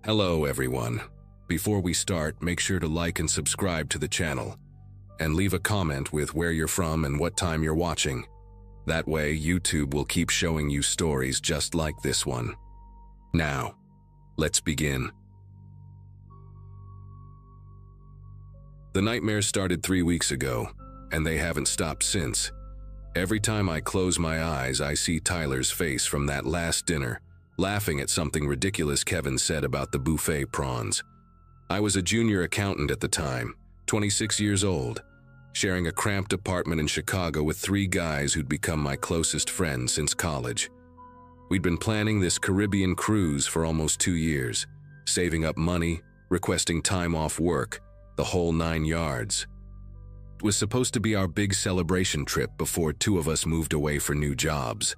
Hello everyone. Before we start, make sure to like and subscribe to the channel, and leave a comment with where you're from and what time you're watching. That way, YouTube will keep showing you stories just like this one. Now, let's begin. The nightmares started 3 weeks ago, and they haven't stopped since. Every time I close my eyes, I see Tyler's face from that last dinner, laughing at something ridiculous Kevin said about the buffet prawns. I was a junior accountant at the time, 26 years old, sharing a cramped apartment in Chicago with 3 guys who'd become my closest friends since college. We'd been planning this Caribbean cruise for almost 2 years, saving up money, requesting time off work, the whole 9 yards. It was supposed to be our big celebration trip before 2 of us moved away for new jobs.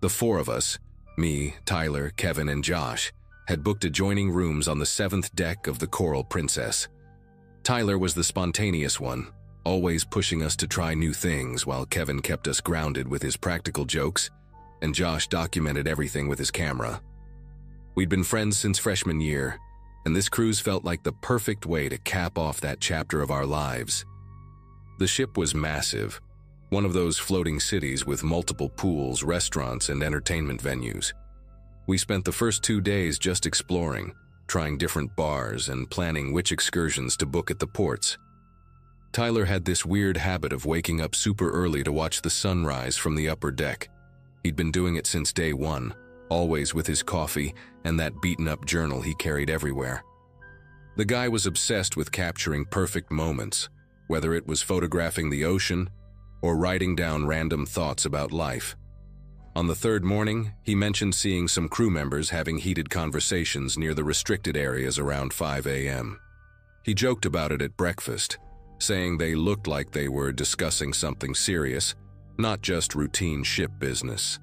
The 4 of us, me, Tyler, Kevin, and Josh, had booked adjoining rooms on the 7th deck of the Coral Princess. Tyler was the spontaneous one, always pushing us to try new things, while Kevin kept us grounded with his practical jokes, and Josh documented everything with his camera. We'd been friends since freshman year, and this cruise felt like the perfect way to cap off that chapter of our lives. The ship was massive, one of those floating cities with multiple pools, restaurants, and entertainment venues. We spent the first 2 days just exploring, trying different bars and planning which excursions to book at the ports. Tyler had this weird habit of waking up super early to watch the sunrise from the upper deck. He'd been doing it since day one, always with his coffee and that beaten-up journal he carried everywhere. The guy was obsessed with capturing perfect moments, whether it was photographing the ocean or writing down random thoughts about life. On the 3rd morning, he mentioned seeing some crew members having heated conversations near the restricted areas around 5 a.m. He joked about it at breakfast, saying they looked like they were discussing something serious, not just routine ship business.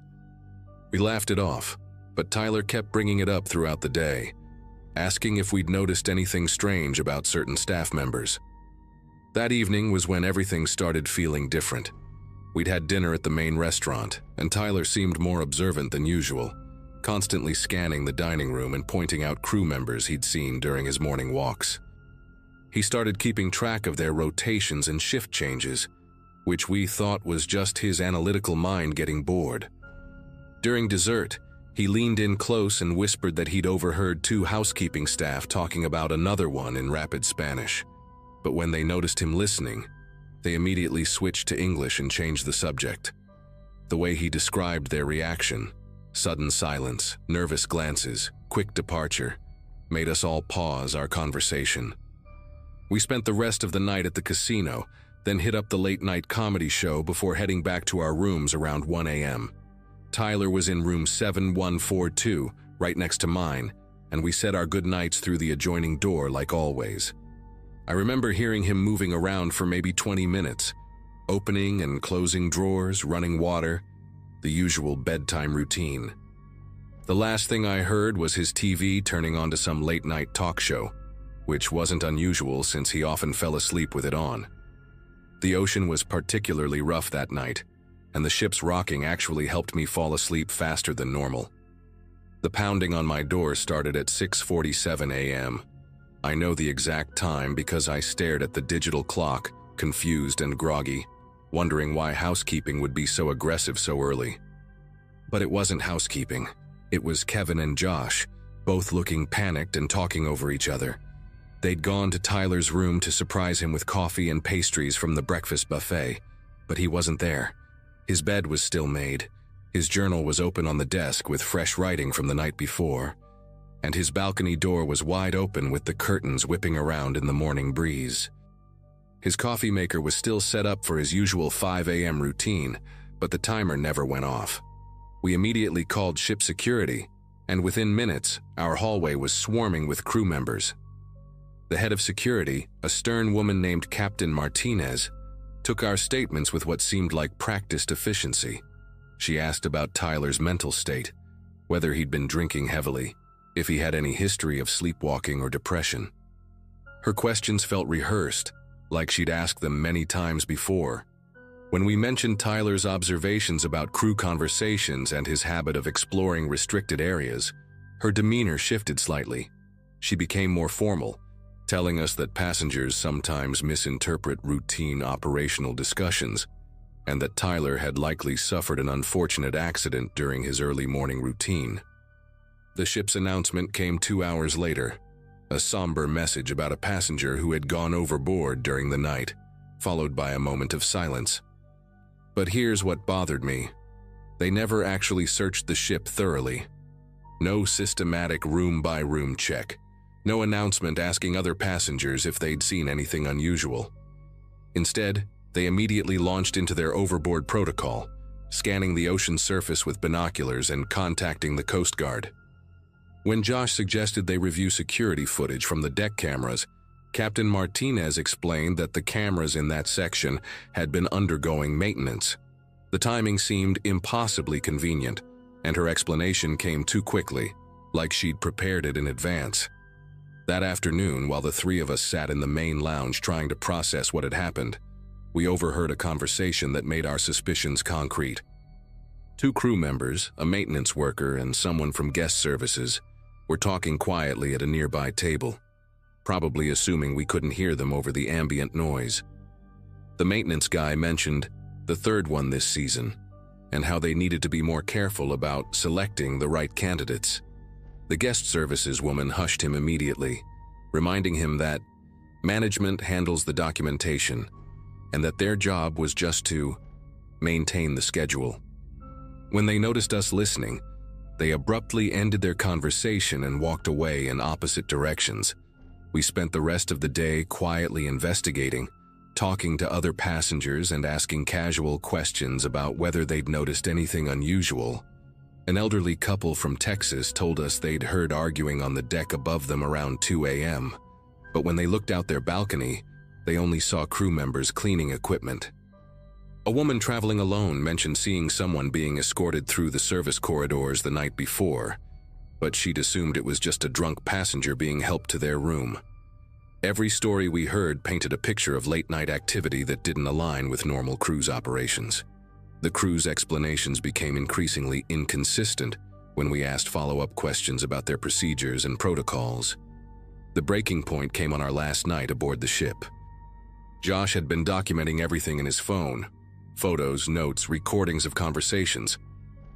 We laughed it off, but Tyler kept bringing it up throughout the day, asking if we'd noticed anything strange about certain staff members. That evening was when everything started feeling different. We'd had dinner at the main restaurant, and Tyler seemed more observant than usual, constantly scanning the dining room and pointing out crew members he'd seen during his morning walks. He started keeping track of their rotations and shift changes, which we thought was just his analytical mind getting bored. During dessert, he leaned in close and whispered that he'd overheard 2 housekeeping staff talking about another one in rapid Spanish. But when they noticed him listening, they immediately switched to English and changed the subject. The way he described their reaction, sudden silence, nervous glances, quick departure, made us all pause our conversation. We spent the rest of the night at the casino, then hit up the late-night comedy show before heading back to our rooms around 1 a.m. Tyler was in room 7142, right next to mine, and we said our goodnights through the adjoining door like always. I remember hearing him moving around for maybe 20 minutes, opening and closing drawers, running water, the usual bedtime routine. The last thing I heard was his TV turning on to some late-night talk show, which wasn't unusual since he often fell asleep with it on. The ocean was particularly rough that night, and the ship's rocking actually helped me fall asleep faster than normal. The pounding on my door started at 6:47 a.m. I know the exact time because I stared at the digital clock, confused and groggy, wondering why housekeeping would be so aggressive so early. But it wasn't housekeeping. It was Kevin and Josh, both looking panicked and talking over each other. They'd gone to Tyler's room to surprise him with coffee and pastries from the breakfast buffet, but he wasn't there. His bed was still made. His journal was open on the desk with fresh writing from the night before, and his balcony door was wide open with the curtains whipping around in the morning breeze. His coffee maker was still set up for his usual 5 a.m. routine, but the timer never went off. We immediately called ship security, and within minutes, our hallway was swarming with crew members. The head of security, a stern woman named Captain Martinez, took our statements with what seemed like practiced efficiency. She asked about Tyler's mental state, whether he'd been drinking heavily, if he had any history of sleepwalking or depression. Her questions felt rehearsed, like she'd asked them many times before. When we mentioned Tyler's observations about crew conversations and his habit of exploring restricted areas, her demeanor shifted slightly. she became more formal, telling us that passengers sometimes misinterpret routine operational discussions and that Tyler had likely suffered an unfortunate accident during his early morning routine. The ship's announcement came 2 hours later, a somber message about a passenger who had gone overboard during the night, followed by a moment of silence. But here's what bothered me. They never actually searched the ship thoroughly. No systematic room-by-room check. No announcement asking other passengers if they'd seen anything unusual. Instead, they immediately launched into their overboard protocol, scanning the ocean surface with binoculars and contacting the Coast Guard. When Josh suggested they review security footage from the deck cameras, Captain Martinez explained that the cameras in that section had been undergoing maintenance. The timing seemed impossibly convenient, and her explanation came too quickly, like she'd prepared it in advance. That afternoon, while the three of us sat in the main lounge trying to process what had happened, we overheard a conversation that made our suspicions concrete. 2 crew members, a maintenance worker and someone from guest services, were talking quietly at a nearby table, probably assuming we couldn't hear them over the ambient noise. The maintenance guy mentioned the 3rd one this season, and how they needed to be more careful about selecting the right candidates. The guest services woman hushed him immediately, reminding him that management handles the documentation and that their job was just to maintain the schedule. When they noticed us listening, they abruptly ended their conversation and walked away in opposite directions. We spent the rest of the day quietly investigating, talking to other passengers and asking casual questions about whether they'd noticed anything unusual. An elderly couple from Texas told us they'd heard arguing on the deck above them around 2 a.m., but when they looked out their balcony, they only saw crew members cleaning equipment. A woman traveling alone mentioned seeing someone being escorted through the service corridors the night before, but she'd assumed it was just a drunk passenger being helped to their room. Every story we heard painted a picture of late-night activity that didn't align with normal cruise operations. The crew's explanations became increasingly inconsistent when we asked follow-up questions about their procedures and protocols. The breaking point came on our last night aboard the ship. Josh had been documenting everything in his phone, photos, notes, recordings of conversations,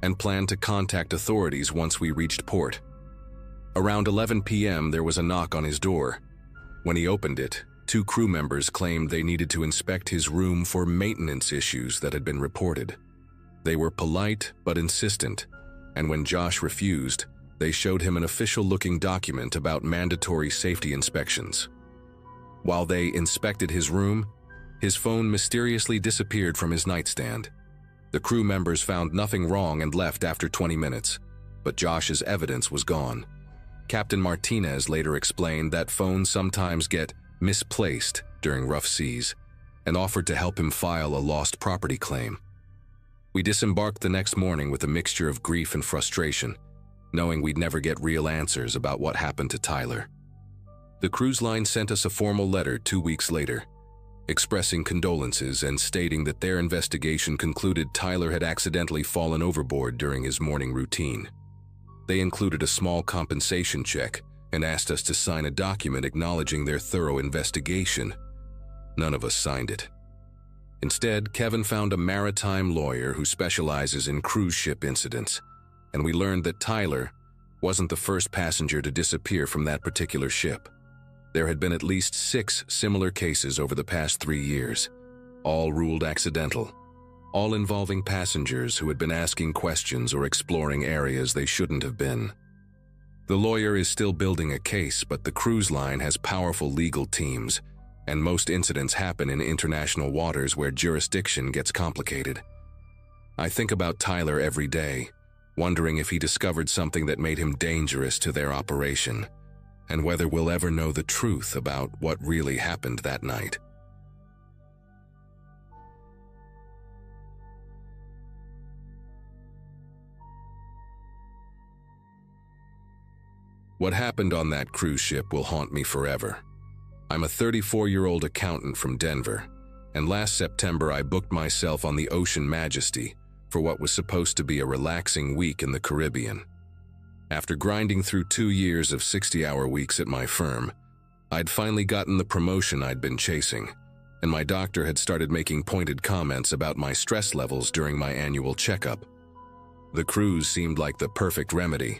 and planned to contact authorities once we reached port. Around 11 p.m., there was a knock on his door. When he opened it, 2 crew members claimed they needed to inspect his room for maintenance issues that had been reported. They were polite but insistent, and when Josh refused, they showed him an official-looking document about mandatory safety inspections. While they inspected his room, his phone mysteriously disappeared from his nightstand. The crew members found nothing wrong and left after 20 minutes, but Josh's evidence was gone. Captain Martinez later explained that phones sometimes get misplaced during rough seas and offered to help him file a lost property claim. We disembarked the next morning with a mixture of grief and frustration, knowing we'd never get real answers about what happened to Tyler. The cruise line sent us a formal letter 2 weeks later, expressing condolences and stating that their investigation concluded Tyler had accidentally fallen overboard during his morning routine. They included a small compensation check and asked us to sign a document acknowledging their thorough investigation. None of us signed it. Instead, Kevin found a maritime lawyer who specializes in cruise ship incidents, and we learned that Tyler wasn't the first passenger to disappear from that particular ship. There had been at least 6 similar cases over the past 3 years, all ruled accidental, all involving passengers who had been asking questions or exploring areas they shouldn't have been. The lawyer is still building a case, but the cruise line has powerful legal teams, and most incidents happen in international waters where jurisdiction gets complicated. I think about Tyler every day, wondering if he discovered something that made him dangerous to their operation, and whether we'll ever know the truth about what really happened that night. What happened on that cruise ship will haunt me forever. I'm a 34-year-old accountant from Denver, and last September I booked myself on the Ocean Majesty for what was supposed to be a relaxing week in the Caribbean. After grinding through 2 years of 60-hour weeks at my firm, I'd finally gotten the promotion I'd been chasing, and my doctor had started making pointed comments about my stress levels during my annual checkup. The cruise seemed like the perfect remedy.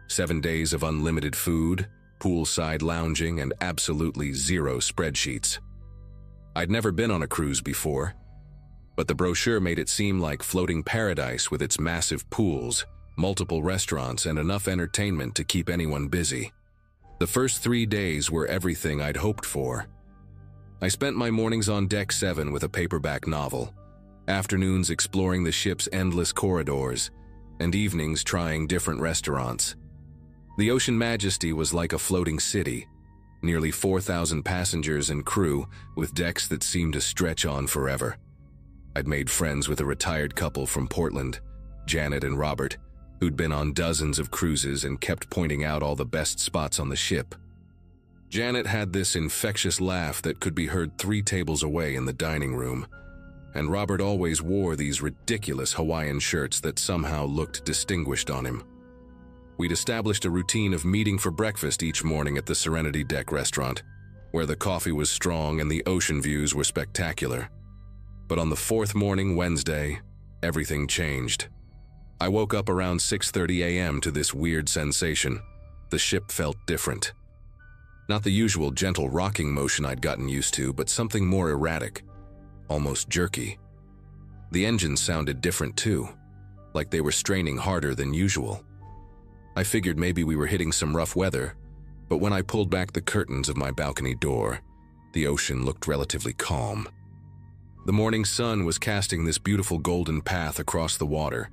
7 days of unlimited food, poolside lounging, and absolutely zero spreadsheets. I'd never been on a cruise before, but the brochure made it seem like floating paradise with its massive pools, multiple restaurants, and enough entertainment to keep anyone busy. The first 3 days were everything I'd hoped for. I spent my mornings on Deck 7 with a paperback novel, afternoons exploring the ship's endless corridors, and evenings trying different restaurants. The Ocean Majesty was like a floating city, nearly 4,000 passengers and crew with decks that seemed to stretch on forever. I'd made friends with a retired couple from Portland, Janet and Robert, who'd been on dozens of cruises and kept pointing out all the best spots on the ship. Janet had this infectious laugh that could be heard 3 tables away in the dining room, and Robert always wore these ridiculous Hawaiian shirts that somehow looked distinguished on him. We'd established a routine of meeting for breakfast each morning at the Serenity Deck restaurant, where the coffee was strong and the ocean views were spectacular. But on the 4th morning, Wednesday, everything changed. I woke up around 6:30 a.m. to this weird sensation. The ship felt different. Not the usual gentle rocking motion I'd gotten used to, but something more erratic, almost jerky. The engines sounded different too, like they were straining harder than usual. I figured maybe we were hitting some rough weather, but when I pulled back the curtains of my balcony door, the ocean looked relatively calm. The morning sun was casting this beautiful golden path across the water,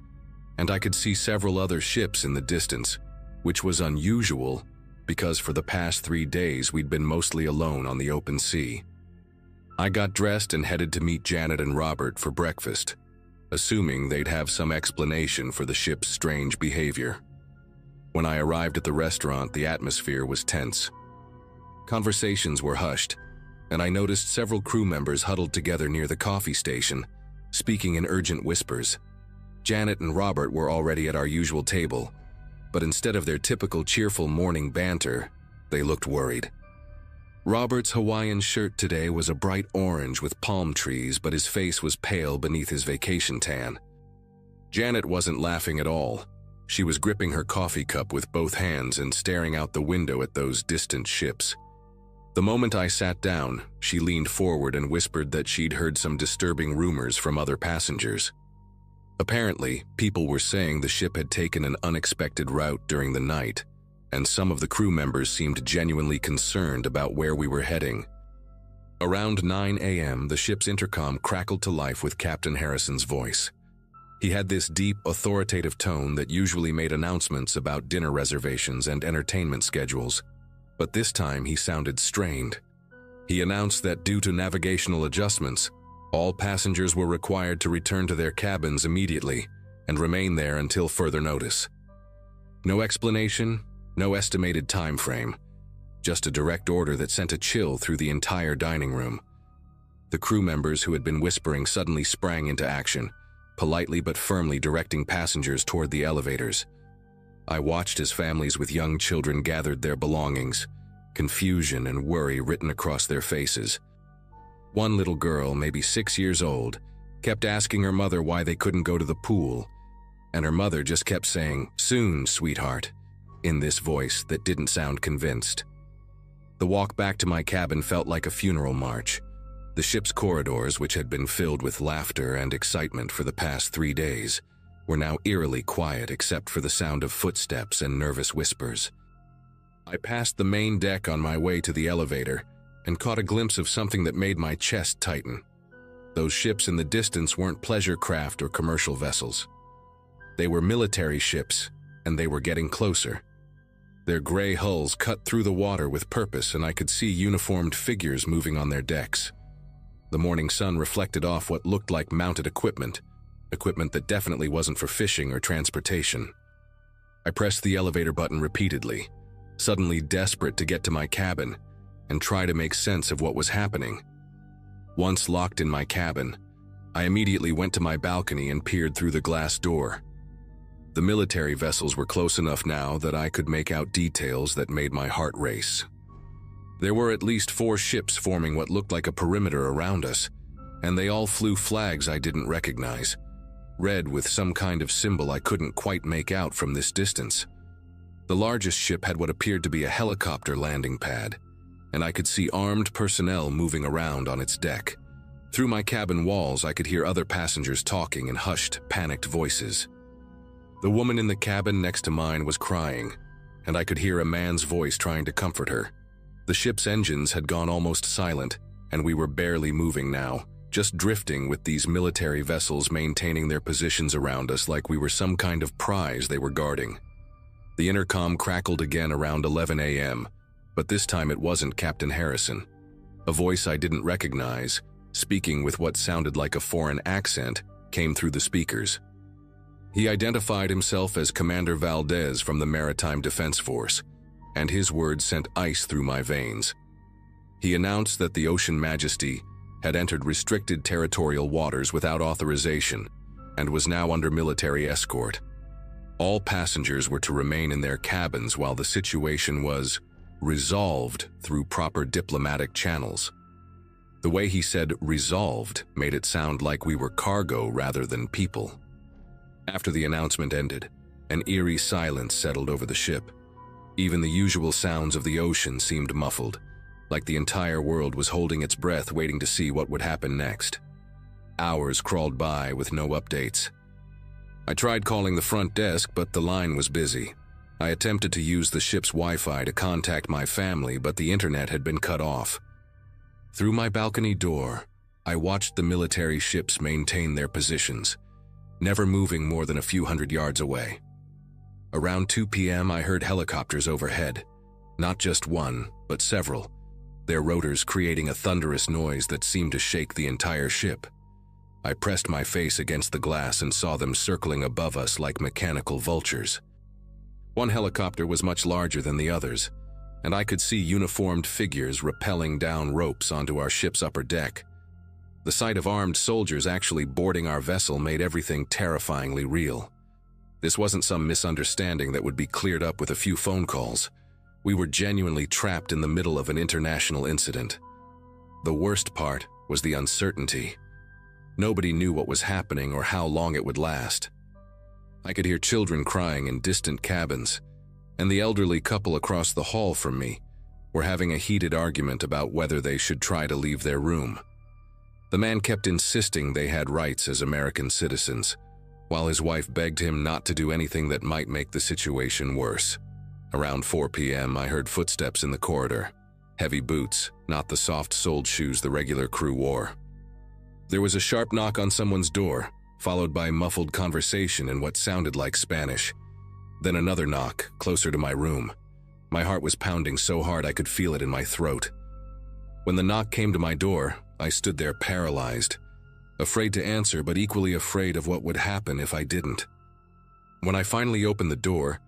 and I could see several other ships in the distance, which was unusual because for the past 3 days we'd been mostly alone on the open sea. I got dressed and headed to meet Janet and Robert for breakfast, assuming they'd have some explanation for the ship's strange behavior. When I arrived at the restaurant, the atmosphere was tense. Conversations were hushed, and I noticed several crew members huddled together near the coffee station, speaking in urgent whispers. Janet and Robert were already at our usual table, but instead of their typical cheerful morning banter, they looked worried. Robert's Hawaiian shirt today was a bright orange with palm trees, but his face was pale beneath his vacation tan. Janet wasn't laughing at all. She was gripping her coffee cup with both hands and staring out the window at those distant ships. The moment I sat down, she leaned forward and whispered that she'd heard some disturbing rumors from other passengers. Apparently, people were saying the ship had taken an unexpected route during the night, and some of the crew members seemed genuinely concerned about where we were heading. Around 9 a.m., the ship's intercom crackled to life with Captain Harrison's voice. He had this deep, authoritative tone that usually made announcements about dinner reservations and entertainment schedules, but this time he sounded strained. He announced that due to navigational adjustments, all passengers were required to return to their cabins immediately and remain there until further notice. No explanation, no estimated time frame, just a direct order that sent a chill through the entire dining room. The crew members who had been whispering suddenly sprang into action, politely but firmly directing passengers toward the elevators. I watched as families with young children gathered their belongings, confusion and worry written across their faces. One little girl, maybe 6 years old, kept asking her mother why they couldn't go to the pool, and her mother just kept saying, "Soon, sweetheart," in this voice that didn't sound convinced. The walk back to my cabin felt like a funeral march. The ship's corridors, which had been filled with laughter and excitement for the past 3 days, were now eerily quiet except for the sound of footsteps and nervous whispers. I passed the main deck on my way to the elevator and caught a glimpse of something that made my chest tighten. Those ships in the distance weren't pleasure craft or commercial vessels. They were military ships, and they were getting closer. Their gray hulls cut through the water with purpose, and I could see uniformed figures moving on their decks. The morning sun reflected off what looked like mounted equipment that definitely wasn't for fishing or transportation. I pressed the elevator button repeatedly, suddenly desperate to get to my cabin and try to make sense of what was happening. Once locked in my cabin, I immediately went to my balcony and peered through the glass door. The military vessels were close enough now that I could make out details that made my heart race. There were at least 4 ships forming what looked like a perimeter around us, and they all flew flags I didn't recognize, red with some kind of symbol I couldn't quite make out from this distance. The largest ship had what appeared to be a helicopter landing pad, and I could see armed personnel moving around on its deck. Through my cabin walls, I could hear other passengers talking in hushed, panicked voices. The woman in the cabin next to mine was crying, and I could hear a man's voice trying to comfort her. The ship's engines had gone almost silent, and we were barely moving now, just drifting with these military vessels maintaining their positions around us like we were some kind of prize they were guarding. The intercom crackled again around 11 a.m., but this time it wasn't Captain Harrison. A voice I didn't recognize, speaking with what sounded like a foreign accent, came through the speakers. He identified himself as Commander Valdez from the Maritime Defense Force, and his words sent ice through my veins. He announced that the Ocean Majesty had entered restricted territorial waters without authorization and was now under military escort. All passengers were to remain in their cabins while the situation was resolved through proper diplomatic channels. The way he said resolved made it sound like we were cargo rather than people. After the announcement ended, an eerie silence settled over the ship. Even the usual sounds of the ocean seemed muffled, like the entire world was holding its breath waiting to see what would happen next. Hours crawled by with no updates. I tried calling the front desk, but the line was busy. I attempted to use the ship's Wi-Fi to contact my family, but the internet had been cut off. Through my balcony door, I watched the military ships maintain their positions, never moving more than a few hundred yards away. Around 2 p.m., I heard helicopters overhead. Not just one, but several, their rotors creating a thunderous noise that seemed to shake the entire ship. I pressed my face against the glass and saw them circling above us like mechanical vultures. One helicopter was much larger than the others, and I could see uniformed figures rappelling down ropes onto our ship's upper deck. The sight of armed soldiers actually boarding our vessel made everything terrifyingly real. This wasn't some misunderstanding that would be cleared up with a few phone calls. We were genuinely trapped in the middle of an international incident. The worst part was the uncertainty. Nobody knew what was happening or how long it would last. I could hear children crying in distant cabins, and the elderly couple across the hall from me were having a heated argument about whether they should try to leave their room. The man kept insisting they had rights as American citizens, while his wife begged him not to do anything that might make the situation worse. Around 4 p.m., I heard footsteps in the corridor. Heavy boots, not the soft-soled shoes the regular crew wore. There was a sharp knock on someone's door, followed by muffled conversation in what sounded like Spanish. Then another knock, closer to my room. My heart was pounding so hard I could feel it in my throat. When the knock came to my door, I stood there paralyzed, afraid to answer but equally afraid of what would happen if I didn't. When I finally opened the door,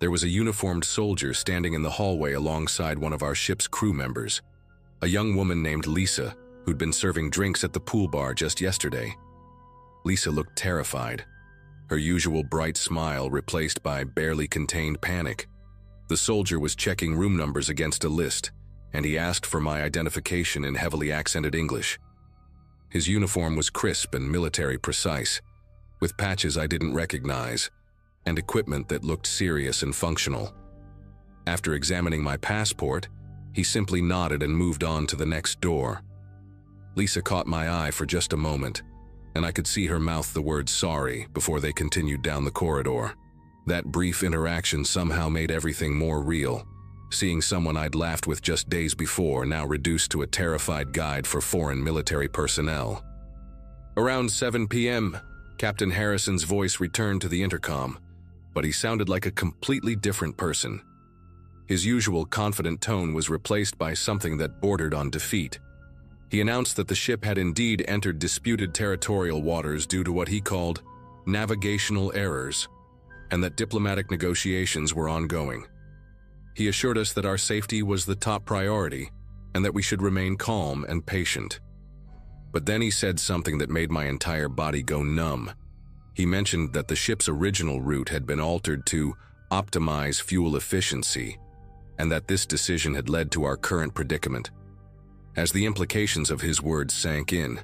there was a uniformed soldier standing in the hallway alongside one of our ship's crew members, a young woman named Lisa, who'd been serving drinks at the pool bar just yesterday. Lisa looked terrified, her usual bright smile replaced by barely contained panic. The soldier was checking room numbers against a list, and he asked for my identification in heavily accented English. His uniform was crisp and military precise, with patches I didn't recognize, and equipment that looked serious and functional. After examining my passport, he simply nodded and moved on to the next door. Lisa caught my eye for just a moment, and I could see her mouth the word sorry before they continued down the corridor. That brief interaction somehow made everything more real, seeing someone I'd laughed with just days before now reduced to a terrified guide for foreign military personnel. Around 7 p.m., Captain Harrison's voice returned to the intercom, but he sounded like a completely different person. His usual confident tone was replaced by something that bordered on defeat. He announced that the ship had indeed entered disputed territorial waters due to what he called navigational errors, and that diplomatic negotiations were ongoing. He assured us that our safety was the top priority and that we should remain calm and patient. But then he said something that made my entire body go numb. He mentioned that the ship's original route had been altered to optimize fuel efficiency, and that this decision had led to our current predicament. As the implications of his words sank in,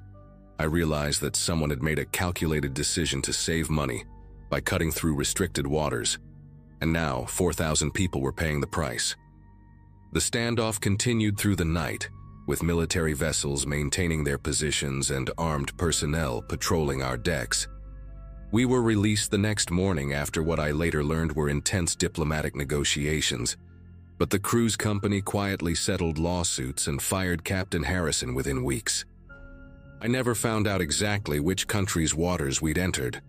I realized that someone had made a calculated decision to save money by cutting through restricted waters, and now 4,000 people were paying the price. The standoff continued through the night, with military vessels maintaining their positions and armed personnel patrolling our decks. We were released the next morning after what I later learned were intense diplomatic negotiations, but the cruise company quietly settled lawsuits and fired Captain Harrison within weeks. I never found out exactly which country's waters we'd entered,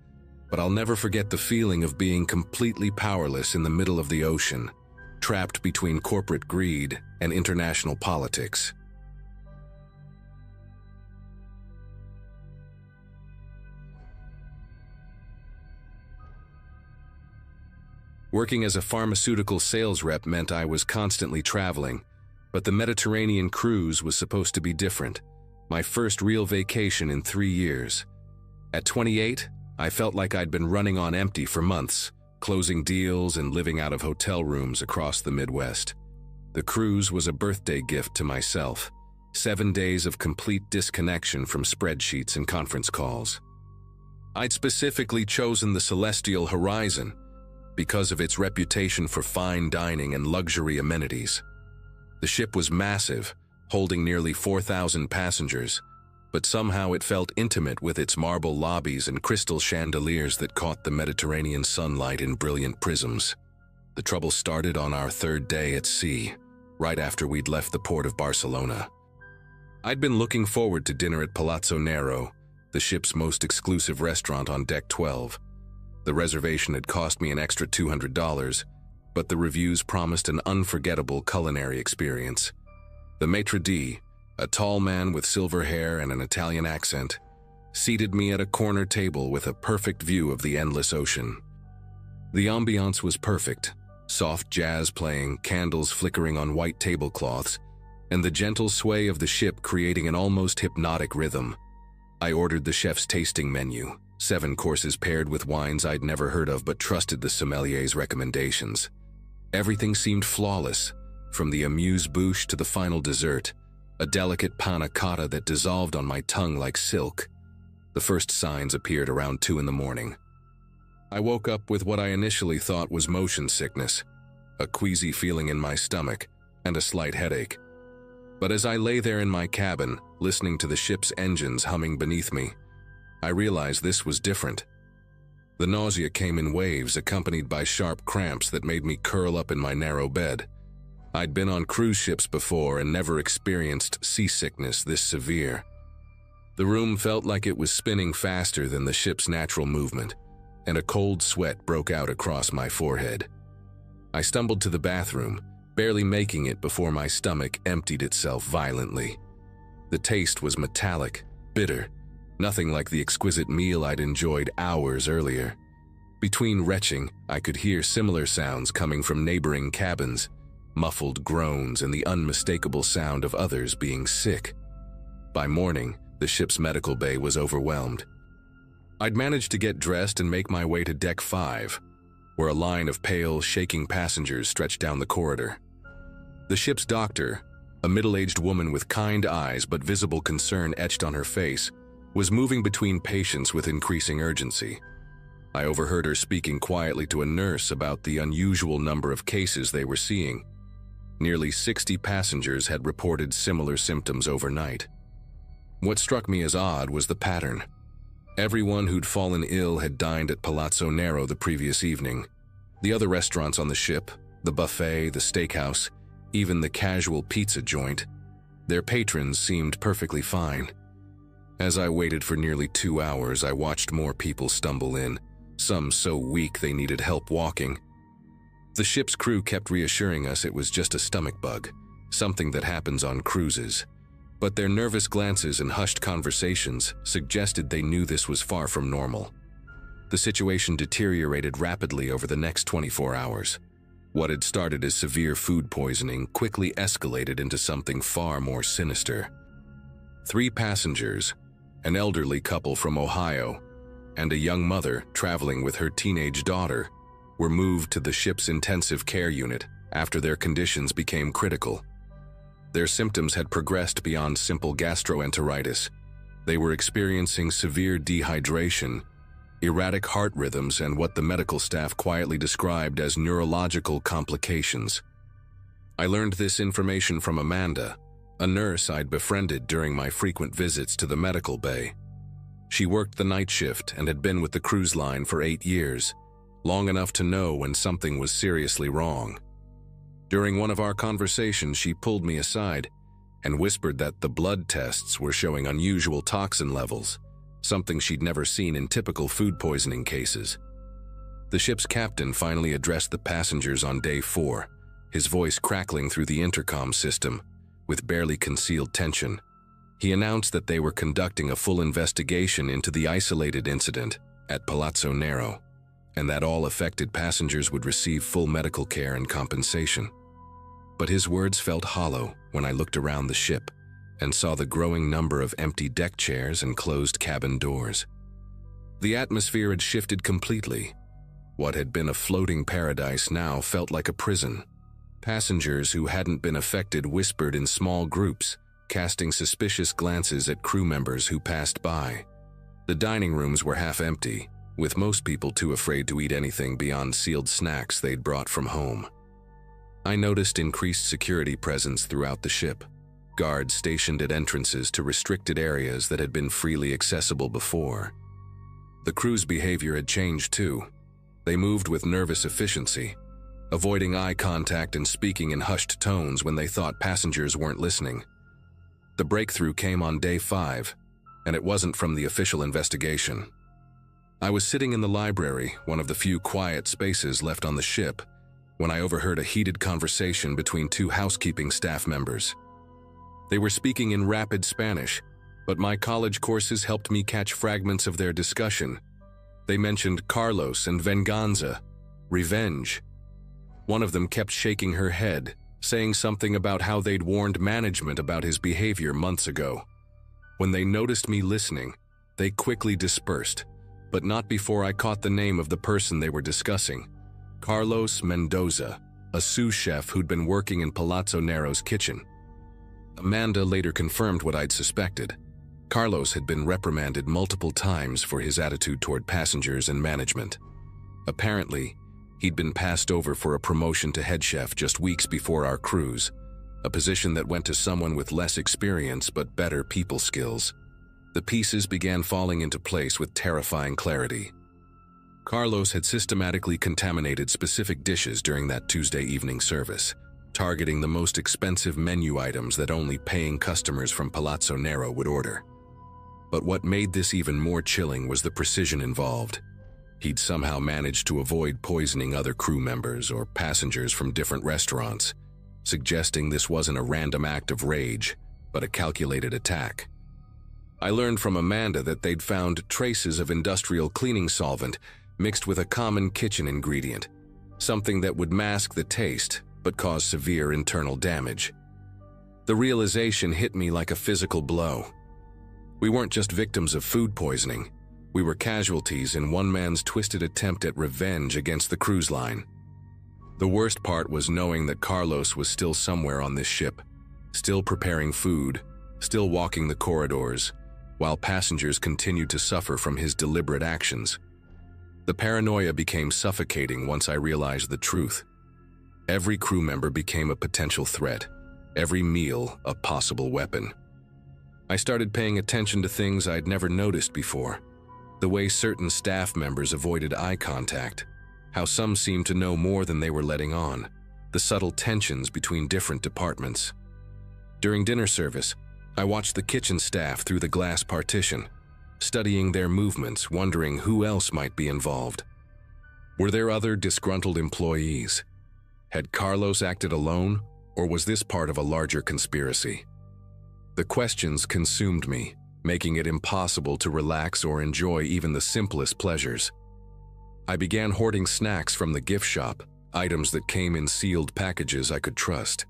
but I'll never forget the feeling of being completely powerless in the middle of the ocean, trapped between corporate greed and international politics. Working as a pharmaceutical sales rep meant I was constantly traveling, but the Mediterranean cruise was supposed to be different. My first real vacation in 3 years. At 28, I felt like I'd been running on empty for months, closing deals and living out of hotel rooms across the Midwest. The cruise was a birthday gift to myself, 7 days of complete disconnection from spreadsheets and conference calls. I'd specifically chosen the Celestial Horizon because of its reputation for fine dining and luxury amenities. The ship was massive, holding nearly 4,000 passengers, but somehow it felt intimate with its marble lobbies and crystal chandeliers that caught the Mediterranean sunlight in brilliant prisms. The trouble started on our 3rd day at sea, right after we'd left the port of Barcelona. I'd been looking forward to dinner at Palazzo Nero, the ship's most exclusive restaurant on Deck 12. The reservation had cost me an extra $200, but the reviews promised an unforgettable culinary experience. The maitre d', a tall man with silver hair and an Italian accent, seated me at a corner table with a perfect view of the endless ocean. The ambiance was perfect, soft jazz playing, candles flickering on white tablecloths, and the gentle sway of the ship creating an almost hypnotic rhythm. I ordered the chef's tasting menu, 7 courses paired with wines I'd never heard of but trusted the sommelier's recommendations. Everything seemed flawless, from the amuse-bouche to the final dessert, a delicate panna cotta that dissolved on my tongue like silk. The first signs appeared around 2 in the morning. I woke up with what I initially thought was motion sickness, a queasy feeling in my stomach, and a slight headache. But as I lay there in my cabin, listening to the ship's engines humming beneath me, I realized this was different. The nausea came in waves, accompanied by sharp cramps that made me curl up in my narrow bed. I'd been on cruise ships before and never experienced seasickness this severe. The room felt like it was spinning faster than the ship's natural movement, and a cold sweat broke out across my forehead. I stumbled to the bathroom, barely making it before my stomach emptied itself violently. The taste was metallic, bitter, nothing like the exquisite meal I'd enjoyed hours earlier. Between retching, I could hear similar sounds coming from neighboring cabins, muffled groans and the unmistakable sound of others being sick. By morning, the ship's medical bay was overwhelmed. I'd managed to get dressed and make my way to Deck 5, where a line of pale, shaking passengers stretched down the corridor. The ship's doctor, a middle-aged woman with kind eyes but visible concern etched on her face, was moving between patients with increasing urgency. I overheard her speaking quietly to a nurse about the unusual number of cases they were seeing. Nearly 60 passengers had reported similar symptoms overnight. What struck me as odd was the pattern. Everyone who'd fallen ill had dined at Palazzo Nero the previous evening. The other restaurants on the ship, the buffet, the steakhouse, even the casual pizza joint, their patrons seemed perfectly fine. As I waited for nearly 2 hours, I watched more people stumble in, some so weak they needed help walking. The ship's crew kept reassuring us it was just a stomach bug, something that happens on cruises. But their nervous glances and hushed conversations suggested they knew this was far from normal. The situation deteriorated rapidly over the next 24 hours. What had started as severe food poisoning quickly escalated into something far more sinister. 3 passengers, an elderly couple from Ohio, and a young mother traveling with her teenage daughter were moved to the ship's intensive care unit after their conditions became critical. Their symptoms had progressed beyond simple gastroenteritis. They were experiencing severe dehydration, erratic heart rhythms, and what the medical staff quietly described as neurological complications. I learned this information from Amanda, a nurse I'd befriended during my frequent visits to the medical bay. She worked the night shift and had been with the cruise line for 8 years, long enough to know when something was seriously wrong. During one of our conversations, she pulled me aside and whispered that the blood tests were showing unusual toxin levels, something she'd never seen in typical food poisoning cases. The ship's captain finally addressed the passengers on day 4, his voice crackling through the intercom system with barely concealed tension. He announced that they were conducting a full investigation into the isolated incident at Palazzo Nero, and that all affected passengers would receive full medical care and compensation. But his words felt hollow when I looked around the ship and saw the growing number of empty deck chairs and closed cabin doors. The atmosphere had shifted completely. What had been a floating paradise now felt like a prison. Passengers who hadn't been affected whispered in small groups, casting suspicious glances at crew members who passed by. The dining rooms were half empty, with most people too afraid to eat anything beyond sealed snacks they'd brought from home. I noticed increased security presence throughout the ship, guards stationed at entrances to restricted areas that had been freely accessible before. The crew's behavior had changed too. They moved with nervous efficiency, avoiding eye contact and speaking in hushed tones when they thought passengers weren't listening. The breakthrough came on day 5, and it wasn't from the official investigation. I was sitting in the library, one of the few quiet spaces left on the ship, when I overheard a heated conversation between 2 housekeeping staff members. They were speaking in rapid Spanish, but my college courses helped me catch fragments of their discussion. They mentioned Carlos and venganza, revenge. One of them kept shaking her head, saying something about how they'd warned management about his behavior months ago. When they noticed me listening, they quickly dispersed, but not before I caught the name of the person they were discussing: Carlos Mendoza, a sous chef who'd been working in Palazzo Nero's kitchen. Amanda later confirmed what I'd suspected. Carlos had been reprimanded multiple times for his attitude toward passengers and management. Apparently, he'd been passed over for a promotion to head chef just weeks before our cruise, a position that went to someone with less experience but better people skills. The pieces began falling into place with terrifying clarity. Carlos had systematically contaminated specific dishes during that Tuesday evening service, targeting the most expensive menu items that only paying customers from Palazzo Nero would order. But what made this even more chilling was the precision involved. He'd somehow managed to avoid poisoning other crew members or passengers from different restaurants, suggesting this wasn't a random act of rage, but a calculated attack. I learned from Amanda that they'd found traces of industrial cleaning solvent mixed with a common kitchen ingredient, something that would mask the taste but cause severe internal damage. The realization hit me like a physical blow. We weren't just victims of food poisoning. We were casualties in one man's twisted attempt at revenge against the cruise line. The worst part was knowing that Carlos was still somewhere on this ship, still preparing food, still walking the corridors, while passengers continued to suffer from his deliberate actions. The paranoia became suffocating once I realized the truth. Every crew member became a potential threat, every meal a possible weapon. I started paying attention to things I'd never noticed before. The way certain staff members avoided eye contact, how some seemed to know more than they were letting on, the subtle tensions between different departments. During dinner service, I watched the kitchen staff through the glass partition, studying their movements, wondering who else might be involved. Were there other disgruntled employees? Had Carlos acted alone, or was this part of a larger conspiracy? The questions consumed me, making it impossible to relax or enjoy even the simplest pleasures. I began hoarding snacks from the gift shop, items that came in sealed packages I could trust.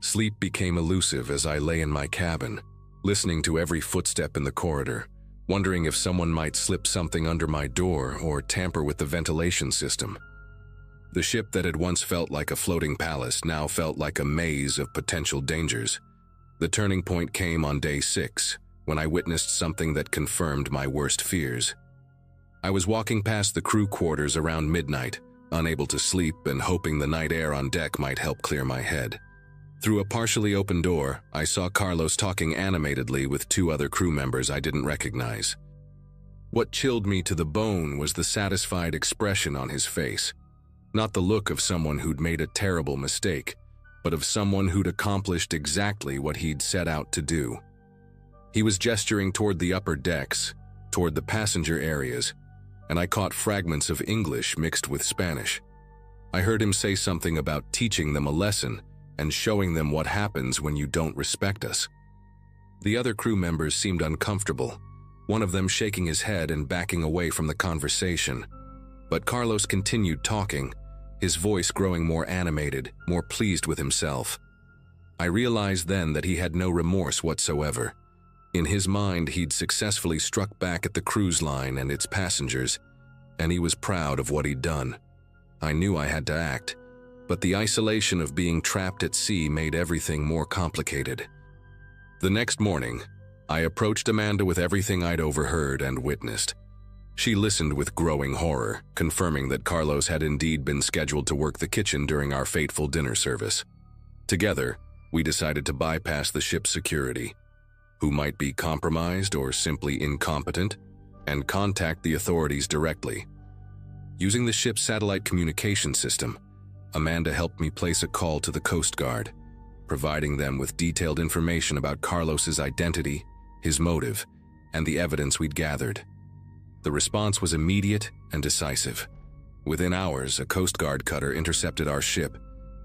Sleep became elusive as I lay in my cabin, listening to every footstep in the corridor, wondering if someone might slip something under my door or tamper with the ventilation system. The ship that had once felt like a floating palace now felt like a maze of potential dangers. The turning point came on day 6, when I witnessed something that confirmed my worst fears. I was walking past the crew quarters around midnight, unable to sleep and hoping the night air on deck might help clear my head. Through a partially open door, I saw Carlos talking animatedly with 2 other crew members I didn't recognize. What chilled me to the bone was the satisfied expression on his face. Not the look of someone who'd made a terrible mistake, but of someone who'd accomplished exactly what he'd set out to do. He was gesturing toward the upper decks, toward the passenger areas, and I caught fragments of English mixed with Spanish. I heard him say something about teaching them a lesson and showing them what happens when you don't respect us. The other crew members seemed uncomfortable, one of them shaking his head and backing away from the conversation. But Carlos continued talking, his voice growing more animated, more pleased with himself. I realized then that he had no remorse whatsoever. In his mind, he'd successfully struck back at the cruise line and its passengers, and he was proud of what he'd done. I knew I had to act, but the isolation of being trapped at sea made everything more complicated. The next morning, I approached Amanda with everything I'd overheard and witnessed. She listened with growing horror, confirming that Carlos had indeed been scheduled to work the kitchen during our fateful dinner service. Together, we decided to bypass the ship's security, who might be compromised or simply incompetent, and contact the authorities directly. Using the ship's satellite communication system, Amanda helped me place a call to the Coast Guard, providing them with detailed information about Carlos's identity, his motive, and the evidence we'd gathered. The response was immediate and decisive. Within hours, a Coast Guard cutter intercepted our ship,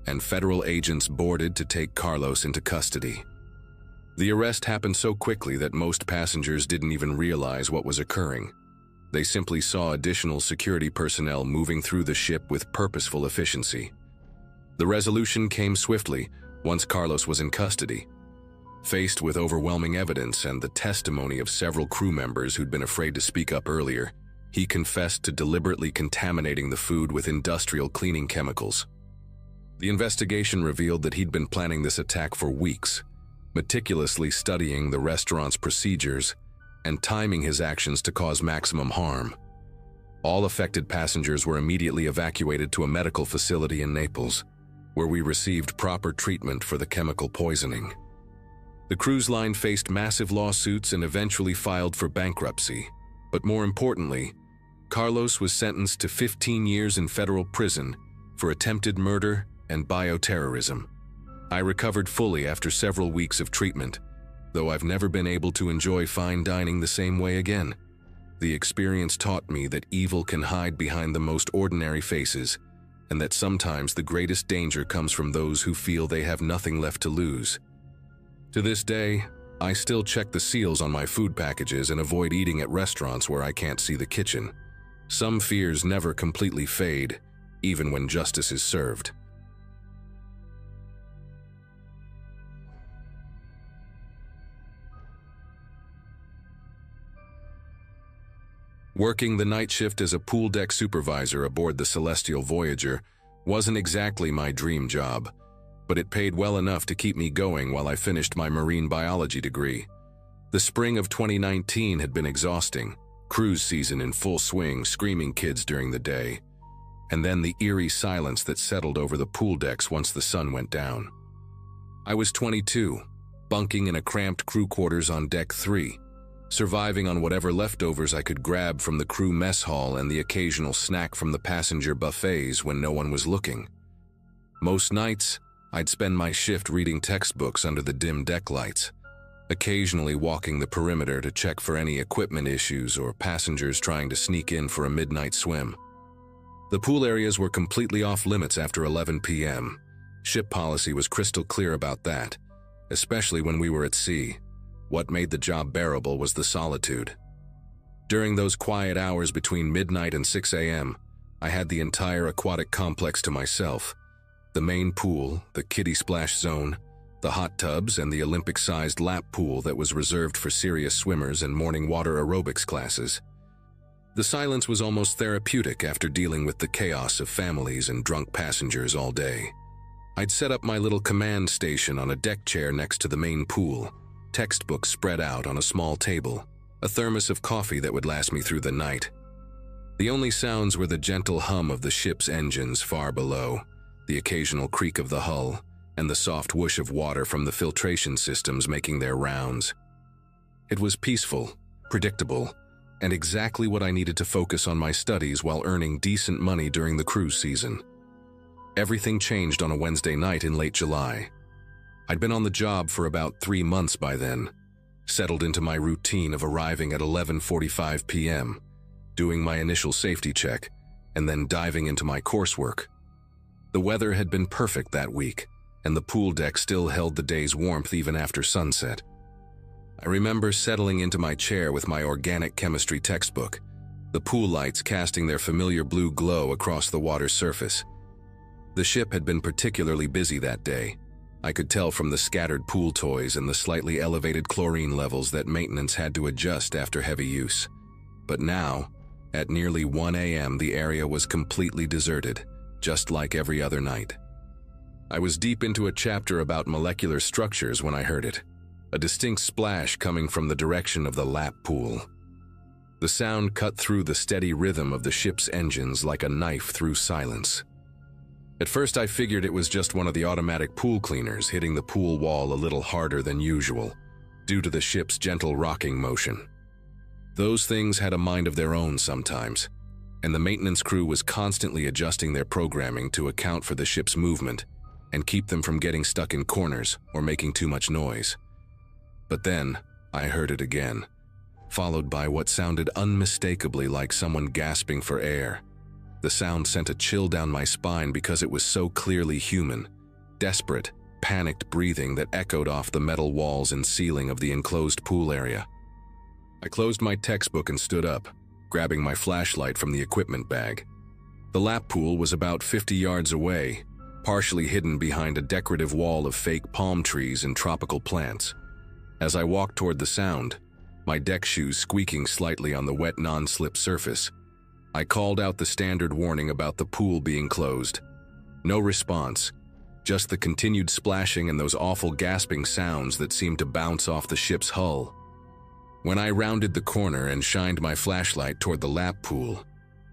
and federal agents boarded to take Carlos into custody. The arrest happened so quickly that most passengers didn't even realize what was occurring. They simply saw additional security personnel moving through the ship with purposeful efficiency. The resolution came swiftly once Carlos was in custody. Faced with overwhelming evidence and the testimony of several crew members who'd been afraid to speak up earlier, he confessed to deliberately contaminating the food with industrial cleaning chemicals. The investigation revealed that he'd been planning this attack for weeks, meticulously studying the restaurant's procedures and timing his actions to cause maximum harm. All affected passengers were immediately evacuated to a medical facility in Naples, where we received proper treatment for the chemical poisoning. The cruise line faced massive lawsuits and eventually filed for bankruptcy, but more importantly, Carlos was sentenced to 15 years in federal prison for attempted murder and bioterrorism. I recovered fully after several weeks of treatment, though I've never been able to enjoy fine dining the same way again. The experience taught me that evil can hide behind the most ordinary faces, and that sometimes the greatest danger comes from those who feel they have nothing left to lose. To this day, I still check the seals on my food packages and avoid eating at restaurants where I can't see the kitchen. Some fears never completely fade, even when justice is served. Working the night shift as a pool deck supervisor aboard the Celestial Voyager wasn't exactly my dream job, but it paid well enough to keep me going while I finished my marine biology degree. The spring of 2019 had been exhausting, cruise season in full swing, screaming kids during the day, and then the eerie silence that settled over the pool decks once the sun went down. I was 22, bunking in a cramped crew quarters on Deck 3, surviving on whatever leftovers I could grab from the crew mess hall and the occasional snack from the passenger buffets when no one was looking. Most nights, I'd spend my shift reading textbooks under the dim deck lights, occasionally walking the perimeter to check for any equipment issues or passengers trying to sneak in for a midnight swim. The pool areas were completely off limits after 11 p.m. Ship policy was crystal clear about that, especially when we were at sea. What made the job bearable was the solitude. During those quiet hours between midnight and 6 a.m., I had the entire aquatic complex to myself. The main pool, the kiddie splash zone, the hot tubs, and the Olympic-sized lap pool that was reserved for serious swimmers and morning water aerobics classes. The silence was almost therapeutic after dealing with the chaos of families and drunk passengers all day. I'd set up my little command station on a deck chair next to the main pool, textbooks spread out on a small table, a thermos of coffee that would last me through the night. The only sounds were the gentle hum of the ship's engines far below, the occasional creak of the hull, and the soft whoosh of water from the filtration systems making their rounds. It was peaceful, predictable, and exactly what I needed to focus on my studies while earning decent money during the cruise season. Everything changed on a Wednesday night in late July. I'd been on the job for about 3 months by then, settled into my routine of arriving at 11:45 p.m., doing my initial safety check, and then diving into my coursework. The weather had been perfect that week, and the pool deck still held the day's warmth even after sunset. I remember settling into my chair with my organic chemistry textbook, the pool lights casting their familiar blue glow across the water's surface. The ship had been particularly busy that day. I could tell from the scattered pool toys and the slightly elevated chlorine levels that maintenance had to adjust after heavy use. But now, at nearly 1 a.m., the area was completely deserted, just like every other night. I was deep into a chapter about molecular structures when I heard it, a distinct splash coming from the direction of the lap pool. The sound cut through the steady rhythm of the ship's engines like a knife through silence. At first I figured it was just one of the automatic pool cleaners hitting the pool wall a little harder than usual, due to the ship's gentle rocking motion. Those things had a mind of their own sometimes, and the maintenance crew was constantly adjusting their programming to account for the ship's movement and keep them from getting stuck in corners or making too much noise. But then, I heard it again, followed by what sounded unmistakably like someone gasping for air. The sound sent a chill down my spine because it was so clearly human, desperate, panicked breathing that echoed off the metal walls and ceiling of the enclosed pool area. I closed my textbook and stood up, grabbing my flashlight from the equipment bag. The lap pool was about 50 yards away, partially hidden behind a decorative wall of fake palm trees and tropical plants. As I walked toward the sound, my deck shoes squeaking slightly on the wet non-slip surface, I called out the standard warning about the pool being closed. No response, just the continued splashing and those awful gasping sounds that seemed to bounce off the ship's hull. When I rounded the corner and shined my flashlight toward the lap pool,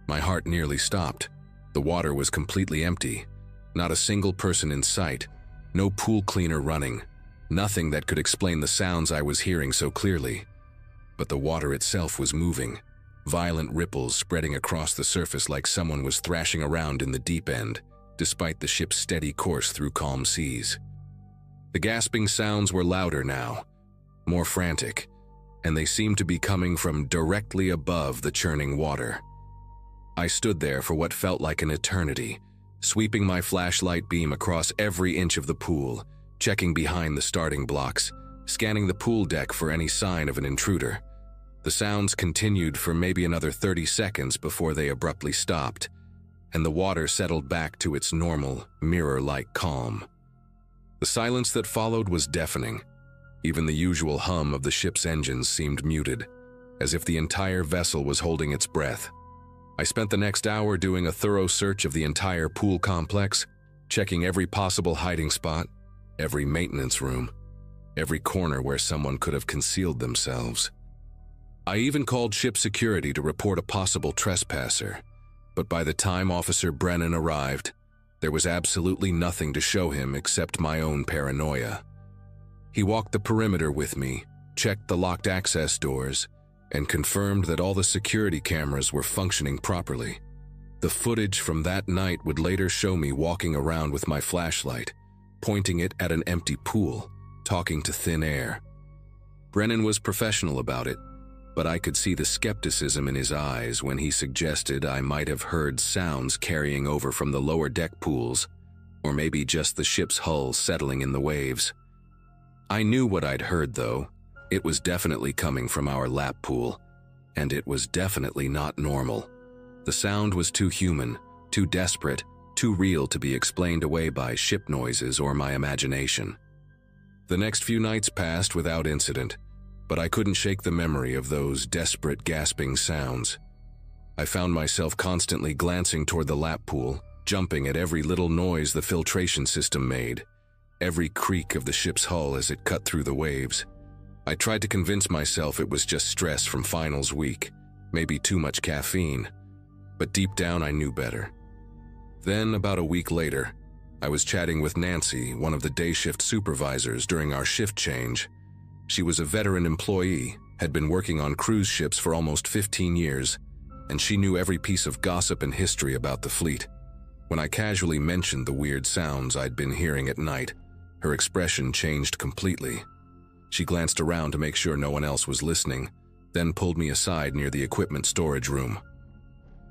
my heart nearly stopped. The water was completely empty, not a single person in sight, no pool cleaner running, nothing that could explain the sounds I was hearing so clearly. But the water itself was moving, violent ripples spreading across the surface like someone was thrashing around in the deep end, despite the ship's steady course through calm seas. The gasping sounds were louder now, more frantic, and they seemed to be coming from directly above the churning water. I stood there for what felt like an eternity, sweeping my flashlight beam across every inch of the pool, checking behind the starting blocks, scanning the pool deck for any sign of an intruder. The sounds continued for maybe another 30 seconds before they abruptly stopped, and the water settled back to its normal, mirror-like calm. The silence that followed was deafening. Even the usual hum of the ship's engines seemed muted, as if the entire vessel was holding its breath. I spent the next hour doing a thorough search of the entire pool complex, checking every possible hiding spot, every maintenance room, every corner where someone could have concealed themselves. I even called ship security to report a possible trespasser, but by the time Officer Brennan arrived, there was absolutely nothing to show him except my own paranoia. He walked the perimeter with me, checked the locked access doors, and confirmed that all the security cameras were functioning properly. The footage from that night would later show me walking around with my flashlight, pointing it at an empty pool, talking to thin air. Brennan was professional about it, but I could see the skepticism in his eyes when he suggested I might have heard sounds carrying over from the lower deck pools, or maybe just the ship's hull settling in the waves. I knew what I'd heard, though. It was definitely coming from our lap pool, and it was definitely not normal. The sound was too human, too desperate, too real to be explained away by ship noises or my imagination. The next few nights passed without incident, but I couldn't shake the memory of those desperate, gasping sounds. I found myself constantly glancing toward the lap pool, jumping at every little noise the filtration system made, every creak of the ship's hull as it cut through the waves. I tried to convince myself it was just stress from finals week, maybe too much caffeine, but deep down I knew better. Then, about a week later, I was chatting with Nancy, one of the day shift supervisors, during our shift change. She was a veteran employee, had been working on cruise ships for almost 15 years, and she knew every piece of gossip and history about the fleet. When I casually mentioned the weird sounds I'd been hearing at night, her expression changed completely. She glanced around to make sure no one else was listening, then pulled me aside near the equipment storage room.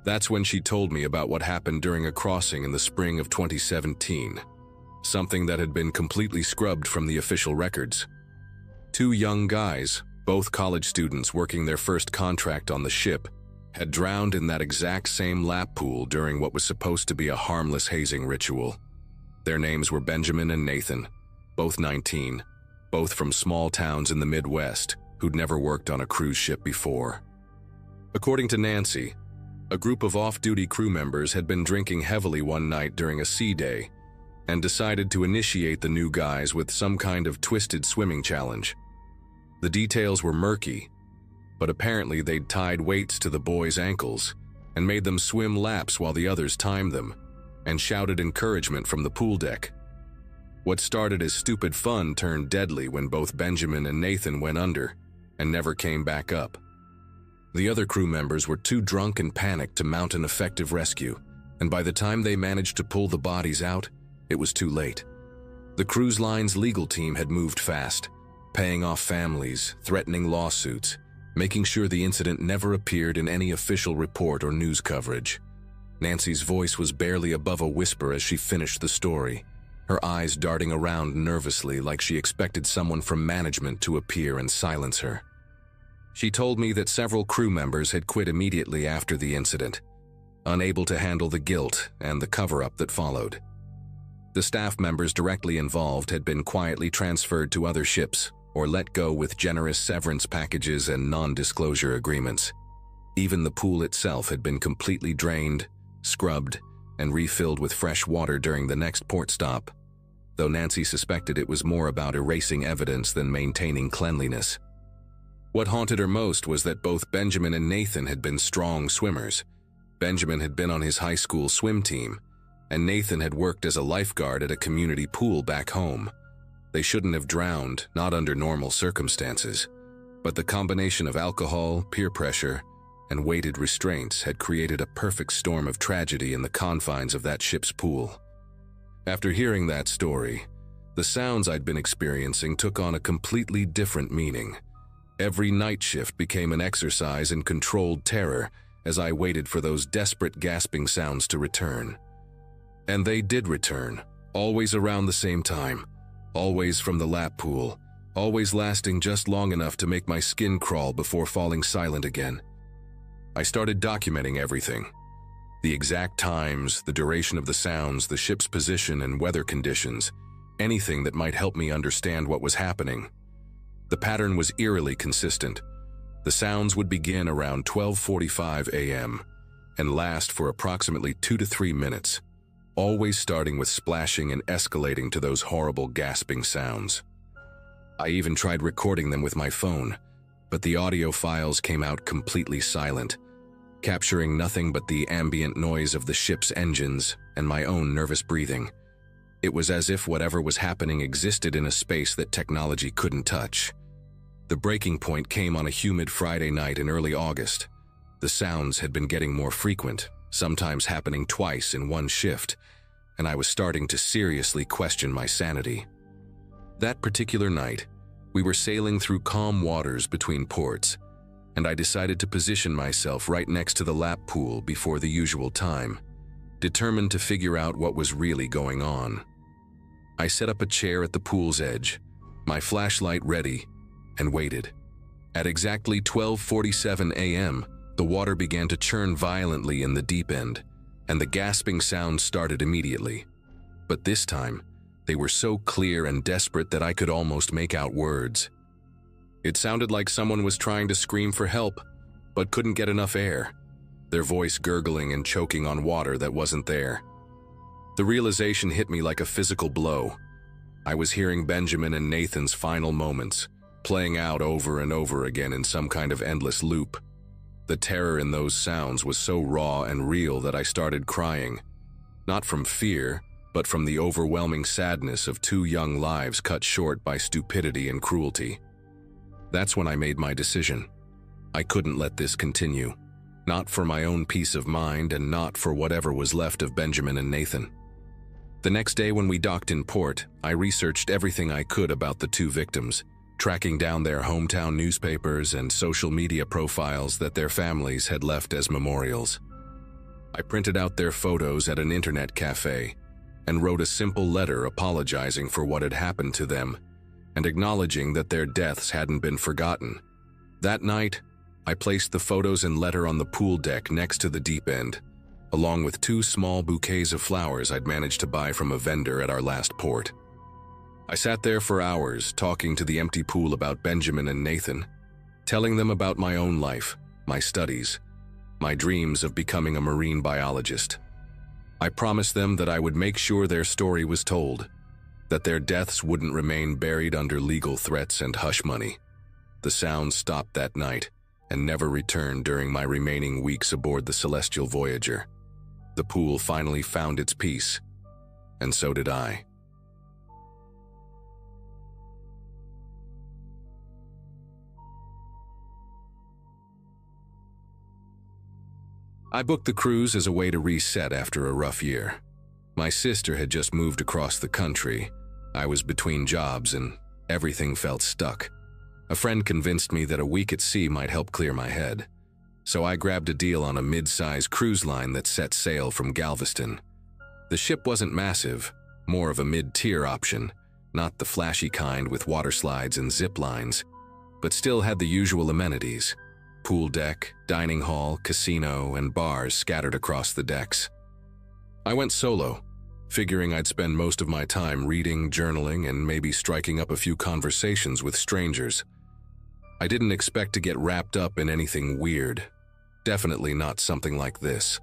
That's when she told me about what happened during a crossing in the spring of 2017, something that had been completely scrubbed from the official records. Two young guys, both college students working their first contract on the ship, had drowned in that exact same lap pool during what was supposed to be a harmless hazing ritual. Their names were Benjamin and Nathan, both 19, both from small towns in the Midwest who'd never worked on a cruise ship before. According to Nancy, a group of off-duty crew members had been drinking heavily one night during a sea day and decided to initiate the new guys with some kind of twisted swimming challenge. The details were murky, but apparently they'd tied weights to the boys' ankles and made them swim laps while the others timed them and shouted encouragement from the pool deck. What started as stupid fun turned deadly when both Benjamin and Nathan went under and never came back up. The other crew members were too drunk and panicked to mount an effective rescue, and by the time they managed to pull the bodies out, it was too late. The cruise line's legal team had moved fast, paying off families, threatening lawsuits, making sure the incident never appeared in any official report or news coverage. Nancy's voice was barely above a whisper as she finished the story, her eyes darting around nervously like she expected someone from management to appear and silence her. She told me that several crew members had quit immediately after the incident, unable to handle the guilt and the cover-up that followed. The staff members directly involved had been quietly transferred to other ships or let go with generous severance packages and non-disclosure agreements. Even the pool itself had been completely drained, scrubbed, and refilled with fresh water during the next port stop, though Nancy suspected it was more about erasing evidence than maintaining cleanliness. What haunted her most was that both Benjamin and Nathan had been strong swimmers. Benjamin had been on his high school swim team, and Nathan had worked as a lifeguard at a community pool back home. They shouldn't have drowned, not under normal circumstances, but the combination of alcohol, peer pressure, and weighted restraints had created a perfect storm of tragedy in the confines of that ship's pool. After hearing that story, the sounds I'd been experiencing took on a completely different meaning. Every night shift became an exercise in controlled terror as I waited for those desperate gasping sounds to return. And they did return, always around the same time, always from the lap pool, always lasting just long enough to make my skin crawl before falling silent again. I started documenting everything. The exact times, the duration of the sounds, the ship's position and weather conditions, anything that might help me understand what was happening. The pattern was eerily consistent. The sounds would begin around 12:45 a.m. and last for approximately 2 to 3 minutes, always starting with splashing and escalating to those horrible gasping sounds. I even tried recording them with my phone, but the audio files came out completely silent, capturing nothing but the ambient noise of the ship's engines and my own nervous breathing. It was as if whatever was happening existed in a space that technology couldn't touch. The breaking point came on a humid Friday night in early August. The sounds had been getting more frequent, sometimes happening twice in one shift, and I was starting to seriously question my sanity. That particular night, we were sailing through calm waters between ports, and I decided to position myself right next to the lap pool before the usual time, determined to figure out what was really going on. I set up a chair at the pool's edge, my flashlight ready, and waited. At exactly 12:47 a.m., the water began to churn violently in the deep end, and the gasping sound started immediately. But this time, They were so clear and desperate that I could almost make out words. It sounded like someone was trying to scream for help, but couldn't get enough air, their voice gurgling and choking on water that wasn't there. The realization hit me like a physical blow. I was hearing Benjamin and Nathan's final moments, playing out over and over again in some kind of endless loop. The terror in those sounds was so raw and real that I started crying, not from fear, but from the overwhelming sadness of two young lives cut short by stupidity and cruelty. That's when I made my decision. I couldn't let this continue, not for my own peace of mind and not for whatever was left of Benjamin and Nathan. The next day when we docked in port, I researched everything I could about the two victims, tracking down their hometown newspapers and social media profiles that their families had left as memorials. I printed out their photos at an internet cafe and wrote a simple letter apologizing for what had happened to them and acknowledging that their deaths hadn't been forgotten. That night, I placed the photos and letter on the pool deck next to the deep end, along with 2 small bouquets of flowers I'd managed to buy from a vendor at our last port. I sat there for hours talking to the empty pool about Benjamin and Nathan, telling them about my own life, my studies, my dreams of becoming a marine biologist. I promised them that I would make sure their story was told, that their deaths wouldn't remain buried under legal threats and hush money. The sound stopped that night and never returned during my remaining weeks aboard the Celestial Voyager. The pool finally found its peace, and so did I. I booked the cruise as a way to reset after a rough year. My sister had just moved across the country. I was between jobs and everything felt stuck. A friend convinced me that a week at sea might help clear my head. So I grabbed a deal on a mid-size cruise line that set sail from Galveston. The ship wasn't massive, more of a mid-tier option, not the flashy kind with water slides and zip lines, but still had the usual amenities: pool deck, dining hall, casino, and bars scattered across the decks. I went solo, figuring I'd spend most of my time reading, journaling, and maybe striking up a few conversations with strangers. I didn't expect to get wrapped up in anything weird. Definitely not something like this.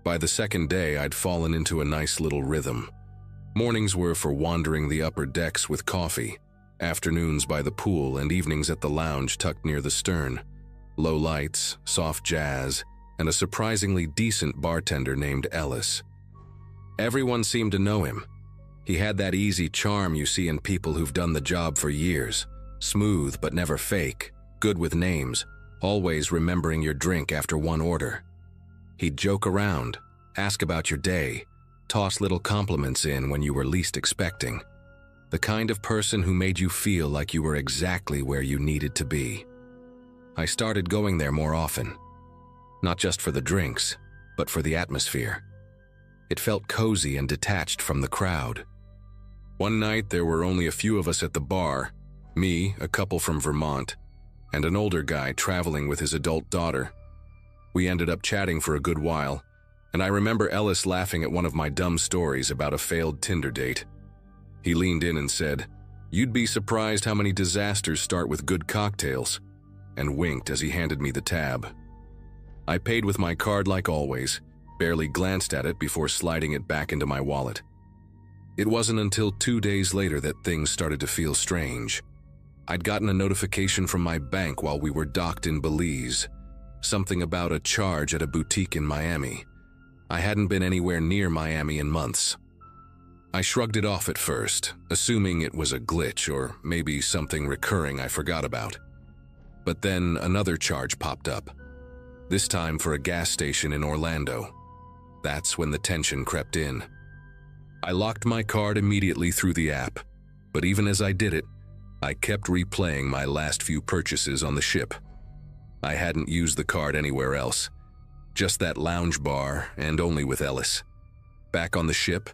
By the second day, I'd fallen into a nice little rhythm. Mornings were for wandering the upper decks with coffee, afternoons by the pool, and evenings at the lounge tucked near the stern. Low lights, soft jazz, and a surprisingly decent bartender named Ellis. Everyone seemed to know him. He had that easy charm you see in people who've done the job for years. Smooth but never fake, good with names, always remembering your drink after one order. He'd joke around, ask about your day, toss little compliments in when you were least expecting. The kind of person who made you feel like you were exactly where you needed to be. I started going there more often. Not just for the drinks, but for the atmosphere. It felt cozy and detached from the crowd. One night there were only a few of us at the bar, me, a couple from Vermont, and an older guy traveling with his adult daughter. We ended up chatting for a good while, and I remember Ellis laughing at one of my dumb stories about a failed Tinder date. He leaned in and said, "You'd be surprised how many disasters start with good cocktails," and winked as he handed me the tab. I paid with my card like always, barely glanced at it before sliding it back into my wallet. It wasn't until 2 days later that things started to feel strange. I'd gotten a notification from my bank while we were docked in Belize, something about a charge at a boutique in Miami. I hadn't been anywhere near Miami in months. I shrugged it off at first, assuming it was a glitch or maybe something recurring I forgot about. But then another charge popped up, this time for a gas station in Orlando. That's when the tension crept in. I locked my card immediately through the app, but even as I did it, I kept replaying my last few purchases on the ship. I hadn't used the card anywhere else, just that lounge bar and only with Ellis. Back on the ship,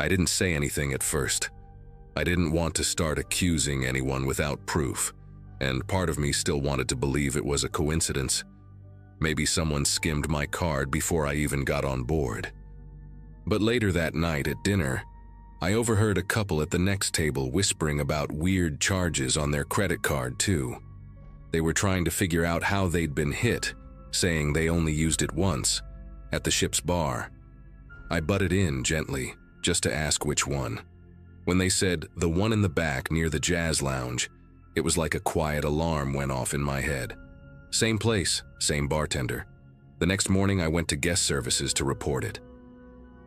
I didn't say anything at first. I didn't want to start accusing anyone without proof, and part of me still wanted to believe it was a coincidence. Maybe someone skimmed my card before I even got on board. But later that night at dinner, I overheard a couple at the next table whispering about weird charges on their credit card, too. They were trying to figure out how they'd been hit, saying they only used it once, at the ship's bar. I butted in gently, just to ask which one. When they said the one in the back near the jazz lounge, it was like a quiet alarm went off in my head. Same place, same bartender. The next morning I went to guest services to report it.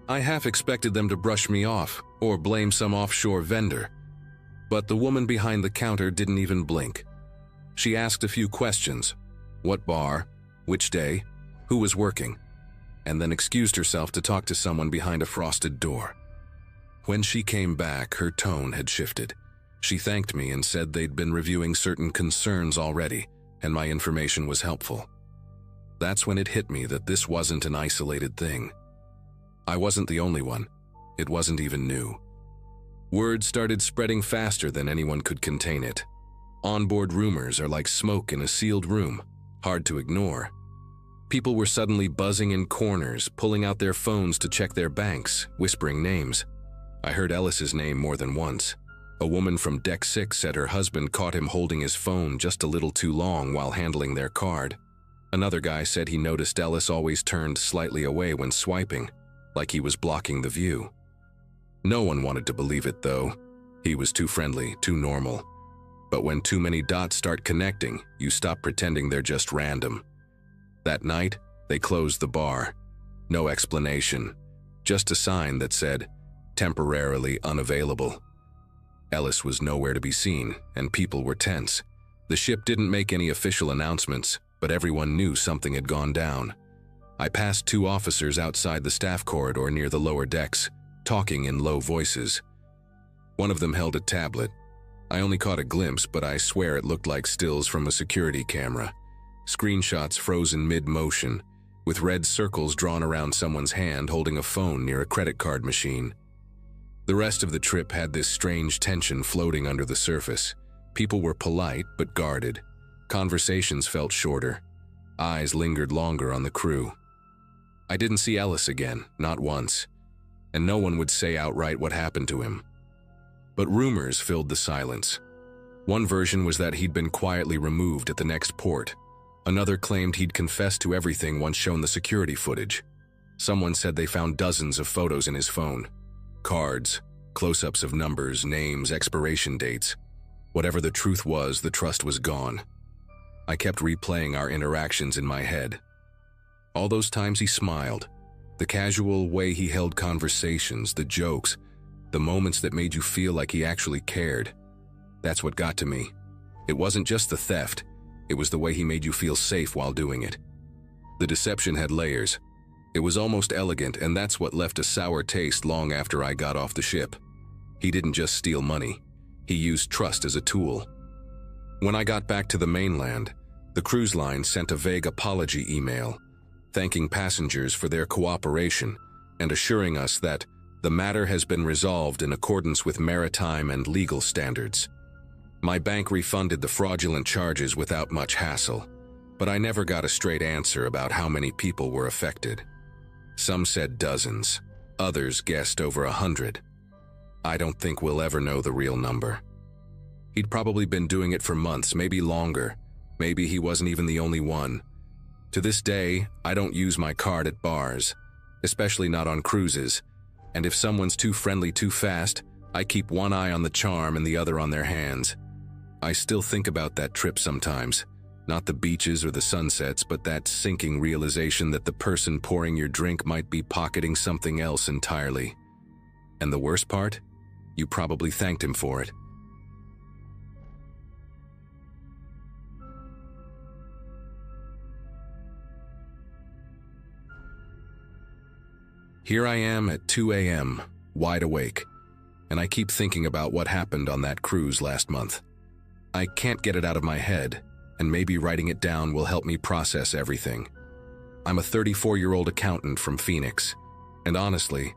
I half expected them to brush me off or blame some offshore vendor, but the woman behind the counter didn't even blink. She asked a few questions: what bar, which day, who was working, and then excused herself to talk to someone behind a frosted door. When she came back, her tone had shifted. She thanked me and said they'd been reviewing certain concerns already, and my information was helpful. That's when it hit me that this wasn't an isolated thing. I wasn't the only one. It wasn't even new. Word started spreading faster than anyone could contain it. Onboard rumors are like smoke in a sealed room, hard to ignore. People were suddenly buzzing in corners, pulling out their phones to check their banks, whispering names. I heard Ellis's name more than once. A woman from Deck 6 said her husband caught him holding his phone just a little too long while handling their card. Another guy said he noticed Ellis always turned slightly away when swiping, like he was blocking the view. No one wanted to believe it, though. He was too friendly, too normal. But when too many dots start connecting, you stop pretending they're just random. That night, they closed the bar. No explanation, just a sign that said, "Temporarily unavailable." Ellis was nowhere to be seen, and people were tense. The ship didn't make any official announcements, but everyone knew something had gone down. I passed 2 officers outside the staff corridor near the lower decks, talking in low voices. One of them held a tablet. I only caught a glimpse, but I swear it looked like stills from a security camera. Screenshots frozen mid-motion, with red circles drawn around someone's hand holding a phone near a credit card machine. The rest of the trip had this strange tension floating under the surface. People were polite but guarded. Conversations felt shorter. Eyes lingered longer on the crew. I didn't see Ellis again, not once, and no one would say outright what happened to him. But rumors filled the silence. One version was that he'd been quietly removed at the next port. Another claimed he'd confessed to everything once shown the security footage. Someone said they found dozens of photos in his phone. Cards, close-ups of numbers, names, expiration dates. Whatever the truth was, the trust was gone. I kept replaying our interactions in my head. All those times he smiled, the casual way he held conversations, the jokes, the moments that made you feel like he actually cared. That's what got to me. It wasn't just the theft, it was the way he made you feel safe while doing it. The deception had layers. It was almost elegant, and that's what left a sour taste long after I got off the ship. He didn't just steal money. He used trust as a tool. When I got back to the mainland, the cruise line sent a vague apology email, thanking passengers for their cooperation and assuring us that the matter has been resolved in accordance with maritime and legal standards. My bank refunded the fraudulent charges without much hassle, but I never got a straight answer about how many people were affected. Some said dozens, others guessed over 100. I don't think we'll ever know the real number. He'd probably been doing it for months, maybe longer. Maybe he wasn't even the only one. To this day, I don't use my card at bars, especially not on cruises, and if someone's too friendly too fast, I keep one eye on the charm and the other on their hands. I still think about that trip sometimes. Not the beaches or the sunsets, but that sinking realization that the person pouring your drink might be pocketing something else entirely. And the worst part? You probably thanked him for it. Here I am at 2 a.m., wide awake, and I keep thinking about what happened on that cruise last month. I can't get it out of my head, and maybe writing it down will help me process everything. I'm a 34-year-old accountant from Phoenix, and honestly,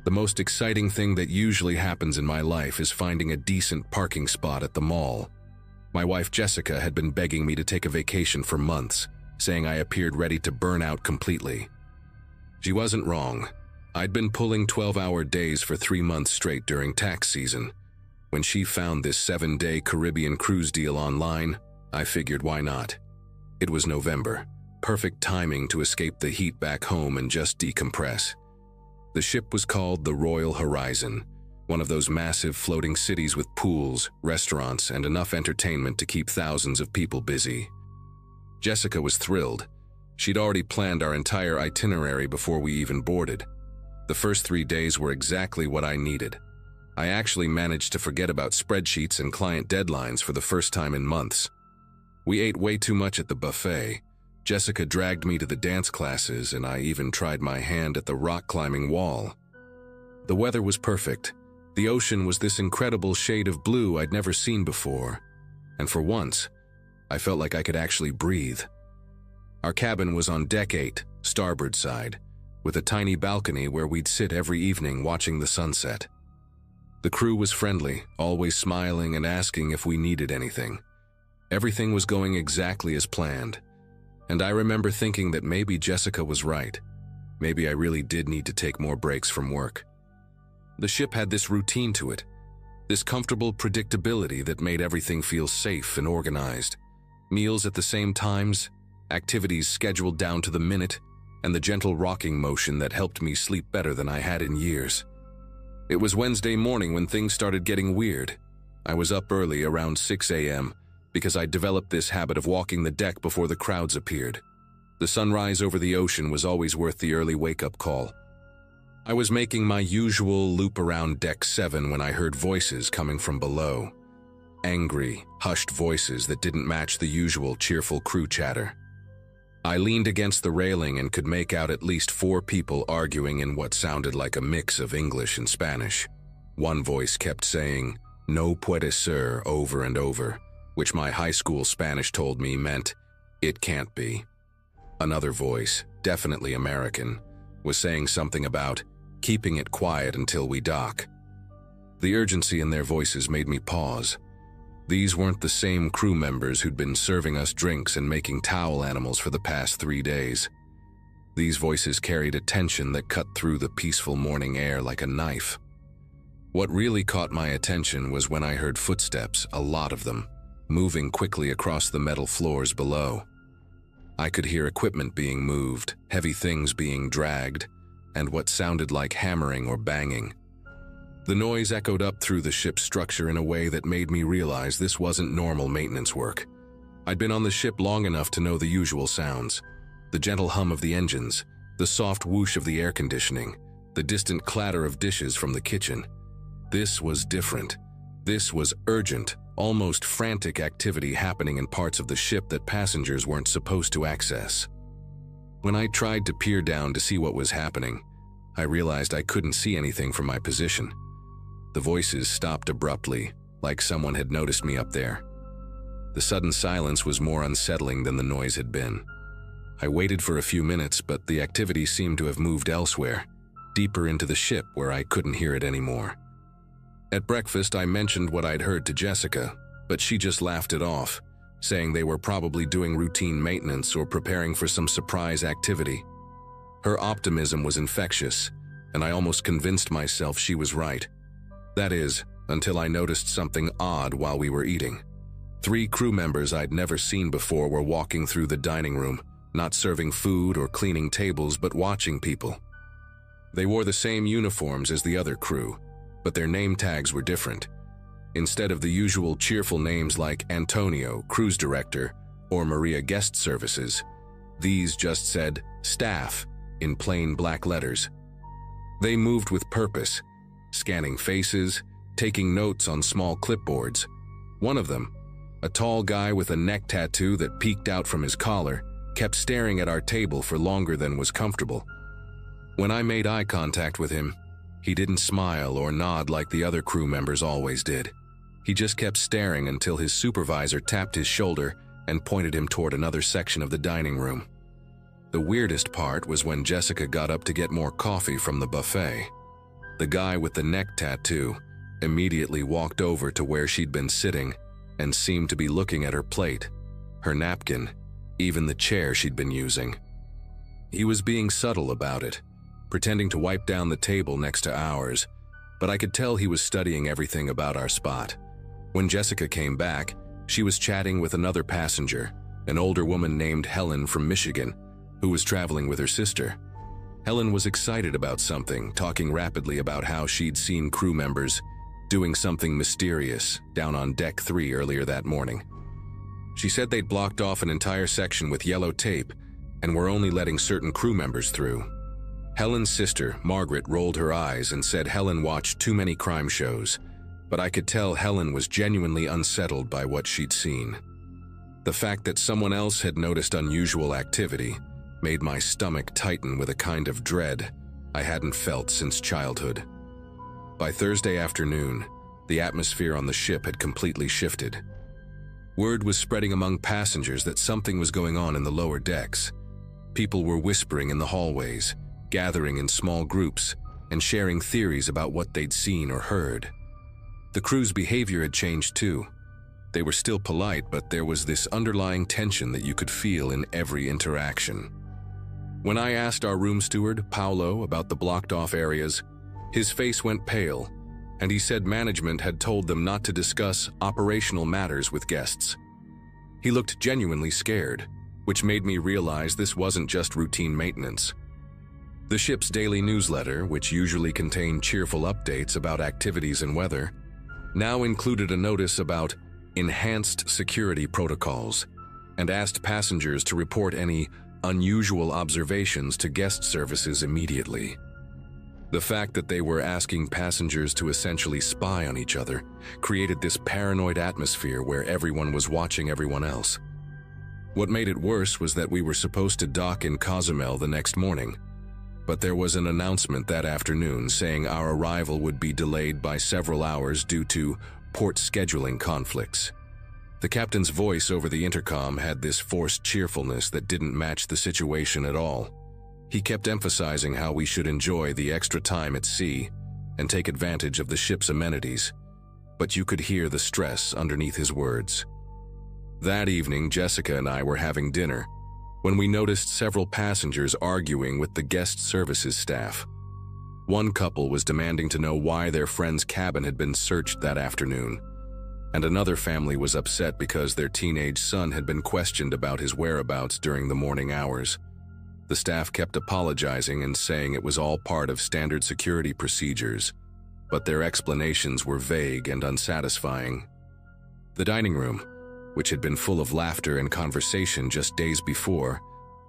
the most exciting thing that usually happens in my life is finding a decent parking spot at the mall. My wife Jessica had been begging me to take a vacation for months, saying I appeared ready to burn out completely. She wasn't wrong. I'd been pulling 12-hour days for 3 months straight during tax season. When she found this 7-day Caribbean cruise deal online, I figured why not. It was November, perfect timing to escape the heat back home and just decompress. The ship was called the Royal Horizon, one of those massive floating cities with pools, restaurants, and enough entertainment to keep thousands of people busy. Jessica was thrilled. She'd already planned our entire itinerary before we even boarded. The first 3 days were exactly what I needed. I actually managed to forget about spreadsheets and client deadlines for the first time in months. We ate way too much at the buffet. Jessica dragged me to the dance classes, and I even tried my hand at the rock climbing wall. The weather was perfect. The ocean was this incredible shade of blue I'd never seen before, and for once, I felt like I could actually breathe. Our cabin was on deck 8, starboard side, with a tiny balcony where we'd sit every evening watching the sunset. The crew was friendly, always smiling and asking if we needed anything. Everything was going exactly as planned, and I remember thinking that maybe Jessica was right. Maybe I really did need to take more breaks from work. The ship had this routine to it, this comfortable predictability that made everything feel safe and organized. Meals at the same times, activities scheduled down to the minute, and the gentle rocking motion that helped me sleep better than I had in years. It was Wednesday morning when things started getting weird. I was up early around 6 a.m. because I'd developed this habit of walking the deck before the crowds appeared. The sunrise over the ocean was always worth the early wake-up call. I was making my usual loop around deck 7 when I heard voices coming from below. Angry, hushed voices that didn't match the usual cheerful crew chatter. I leaned against the railing and could make out at least 4 people arguing in what sounded like a mix of English and Spanish. One voice kept saying, "No puede ser," over and over, which my high school Spanish told me meant, "It can't be." Another voice, definitely American, was saying something about keeping it quiet until we dock. The urgency in their voices made me pause. These weren't the same crew members who'd been serving us drinks and making towel animals for the past 3 days. These voices carried a tension that cut through the peaceful morning air like a knife. What really caught my attention was when I heard footsteps, a lot of them, moving quickly across the metal floors below. I could hear equipment being moved, heavy things being dragged, and what sounded like hammering or banging. The noise echoed up through the ship's structure in a way that made me realize this wasn't normal maintenance work. I'd been on the ship long enough to know the usual sounds: the gentle hum of the engines, the soft whoosh of the air conditioning, the distant clatter of dishes from the kitchen. This was different. This was urgent, almost frantic activity happening in parts of the ship that passengers weren't supposed to access. When I tried to peer down to see what was happening, I realized I couldn't see anything from my position. The voices stopped abruptly, like someone had noticed me up there. The sudden silence was more unsettling than the noise had been. I waited for a few minutes, but the activity seemed to have moved elsewhere, deeper into the ship where I couldn't hear it anymore. At breakfast, I mentioned what I'd heard to Jessica, but she just laughed it off, saying they were probably doing routine maintenance or preparing for some surprise activity. Her optimism was infectious, and I almost convinced myself she was right. That is, until I noticed something odd while we were eating. 3 crew members I'd never seen before were walking through the dining room, not serving food or cleaning tables, but watching people. They wore the same uniforms as the other crew, but their name tags were different. Instead of the usual cheerful names like Antonio, Cruise Director, or Maria, Guest Services, these just said Staff in plain black letters. They moved with purpose, scanning faces, taking notes on small clipboards. One of them, a tall guy with a neck tattoo that peeked out from his collar, kept staring at our table for longer than was comfortable. When I made eye contact with him, he didn't smile or nod like the other crew members always did. He just kept staring until his supervisor tapped his shoulder and pointed him toward another section of the dining room. The weirdest part was when Jessica got up to get more coffee from the buffet. The guy with the neck tattoo immediately walked over to where she'd been sitting and seemed to be looking at her plate, her napkin, even the chair she'd been using. He was being subtle about it, pretending to wipe down the table next to ours, but I could tell he was studying everything about our spot. When Jessica came back, she was chatting with another passenger, an older woman named Helen from Michigan, who was traveling with her sister. Helen was excited about something, talking rapidly about how she'd seen crew members doing something mysterious down on Deck 3 earlier that morning. She said they'd blocked off an entire section with yellow tape and were only letting certain crew members through. Helen's sister, Margaret, rolled her eyes and said Helen watched too many crime shows, but I could tell Helen was genuinely unsettled by what she'd seen. The fact that someone else had noticed unusual activity made my stomach tighten with a kind of dread I hadn't felt since childhood. By Thursday afternoon, the atmosphere on the ship had completely shifted. Word was spreading among passengers that something was going on in the lower decks. People were whispering in the hallways, gathering in small groups, and sharing theories about what they'd seen or heard. The crew's behavior had changed too. They were still polite, but there was this underlying tension that you could feel in every interaction. When I asked our room steward, Paolo, about the blocked-off areas, his face went pale, and he said management had told them not to discuss operational matters with guests. He looked genuinely scared, which made me realize this wasn't just routine maintenance. The ship's daily newsletter, which usually contained cheerful updates about activities and weather, now included a notice about enhanced security protocols and asked passengers to report any unusual observations to guest services immediately. The fact that they were asking passengers to essentially spy on each other created this paranoid atmosphere where everyone was watching everyone else. What made it worse was that we were supposed to dock in Cozumel the next morning, but there was an announcement that afternoon saying our arrival would be delayed by several hours due to port scheduling conflicts. The captain's voice over the intercom had this forced cheerfulness that didn't match the situation at all. He kept emphasizing how we should enjoy the extra time at sea and take advantage of the ship's amenities, but you could hear the stress underneath his words. That evening, Jessica and I were having dinner when we noticed several passengers arguing with the guest services staff. One couple was demanding to know why their friend's cabin had been searched that afternoon, and another family was upset because their teenage son had been questioned about his whereabouts during the morning hours. The staff kept apologizing and saying it was all part of standard security procedures, but their explanations were vague and unsatisfying. The dining room, which had been full of laughter and conversation just days before,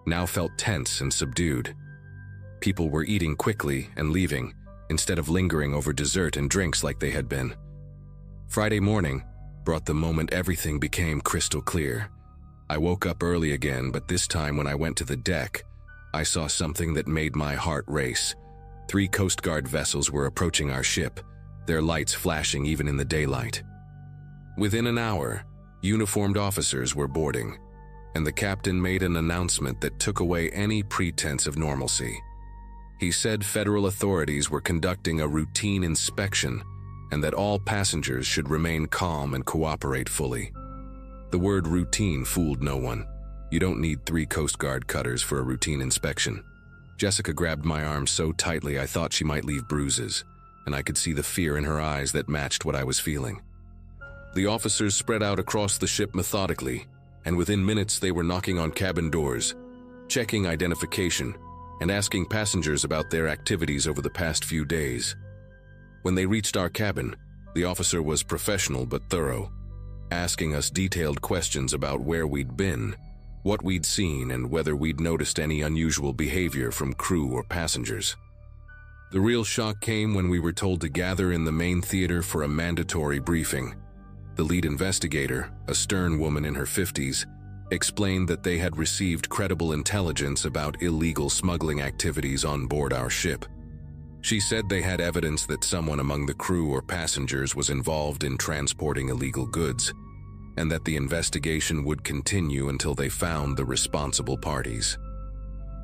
now felt tense and subdued. People were eating quickly and leaving, instead of lingering over dessert and drinks like they had been. Friday morning brought the moment everything became crystal clear. I woke up early again, but this time when I went to the deck, I saw something that made my heart race. 3 Coast Guard vessels were approaching our ship, their lights flashing even in the daylight. Within an hour, uniformed officers were boarding, and the captain made an announcement that took away any pretense of normalcy. He said federal authorities were conducting a routine inspection and that all passengers should remain calm and cooperate fully. The word routine fooled no one. You don't need 3 Coast Guard cutters for a routine inspection. Jessica grabbed my arm so tightly I thought she might leave bruises, and I could see the fear in her eyes that matched what I was feeling. The officers spread out across the ship methodically, and within minutes they were knocking on cabin doors, checking identification, and asking passengers about their activities over the past few days. When they reached our cabin, the officer was professional but thorough, asking us detailed questions about where we'd been, what we'd seen, and whether we'd noticed any unusual behavior from crew or passengers. The real shock came when we were told to gather in the main theater for a mandatory briefing. The lead investigator, a stern woman in her 50s, explained that they had received credible intelligence about illegal smuggling activities on board our ship. She said they had evidence that someone among the crew or passengers was involved in transporting illegal goods, and that the investigation would continue until they found the responsible parties.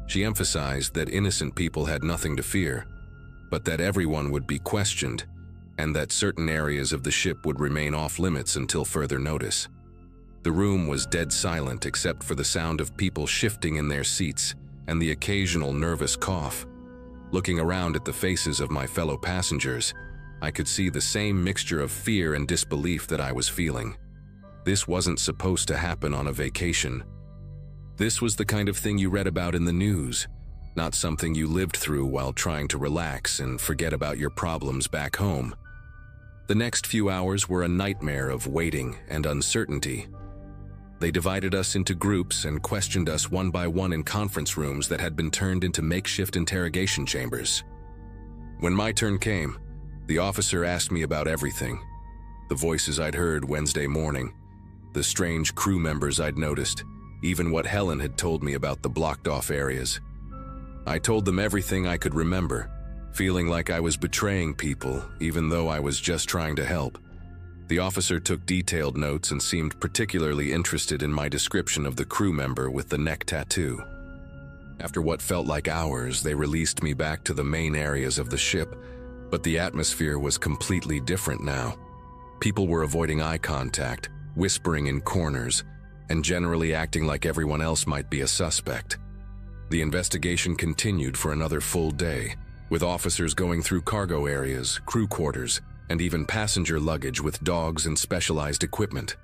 She emphasized that innocent people had nothing to fear, but that everyone would be questioned, and that certain areas of the ship would remain off-limits until further notice. The room was dead silent except for the sound of people shifting in their seats and the occasional nervous cough. Looking around at the faces of my fellow passengers, I could see the same mixture of fear and disbelief that I was feeling. This wasn't supposed to happen on a vacation. This was the kind of thing you read about in the news, not something you lived through while trying to relax and forget about your problems back home. The next few hours were a nightmare of waiting and uncertainty. They divided us into groups and questioned us one by one in conference rooms that had been turned into makeshift interrogation chambers. When my turn came, the officer asked me about everything. The voices I'd heard Wednesday morning, the strange crew members I'd noticed, even what Helen had told me about the blocked-off areas. I told them everything I could remember, feeling like I was betraying people, even though I was just trying to help. The officer took detailed notes and seemed particularly interested in my description of the crew member with the neck tattoo. After what felt like hours, they released me back to the main areas of the ship, but the atmosphere was completely different now. People were avoiding eye contact, whispering in corners, and generally acting like everyone else might be a suspect. The investigation continued for another full day, with officers going through cargo areas, crew quarters, and even passenger luggage with dogs and specialized equipment.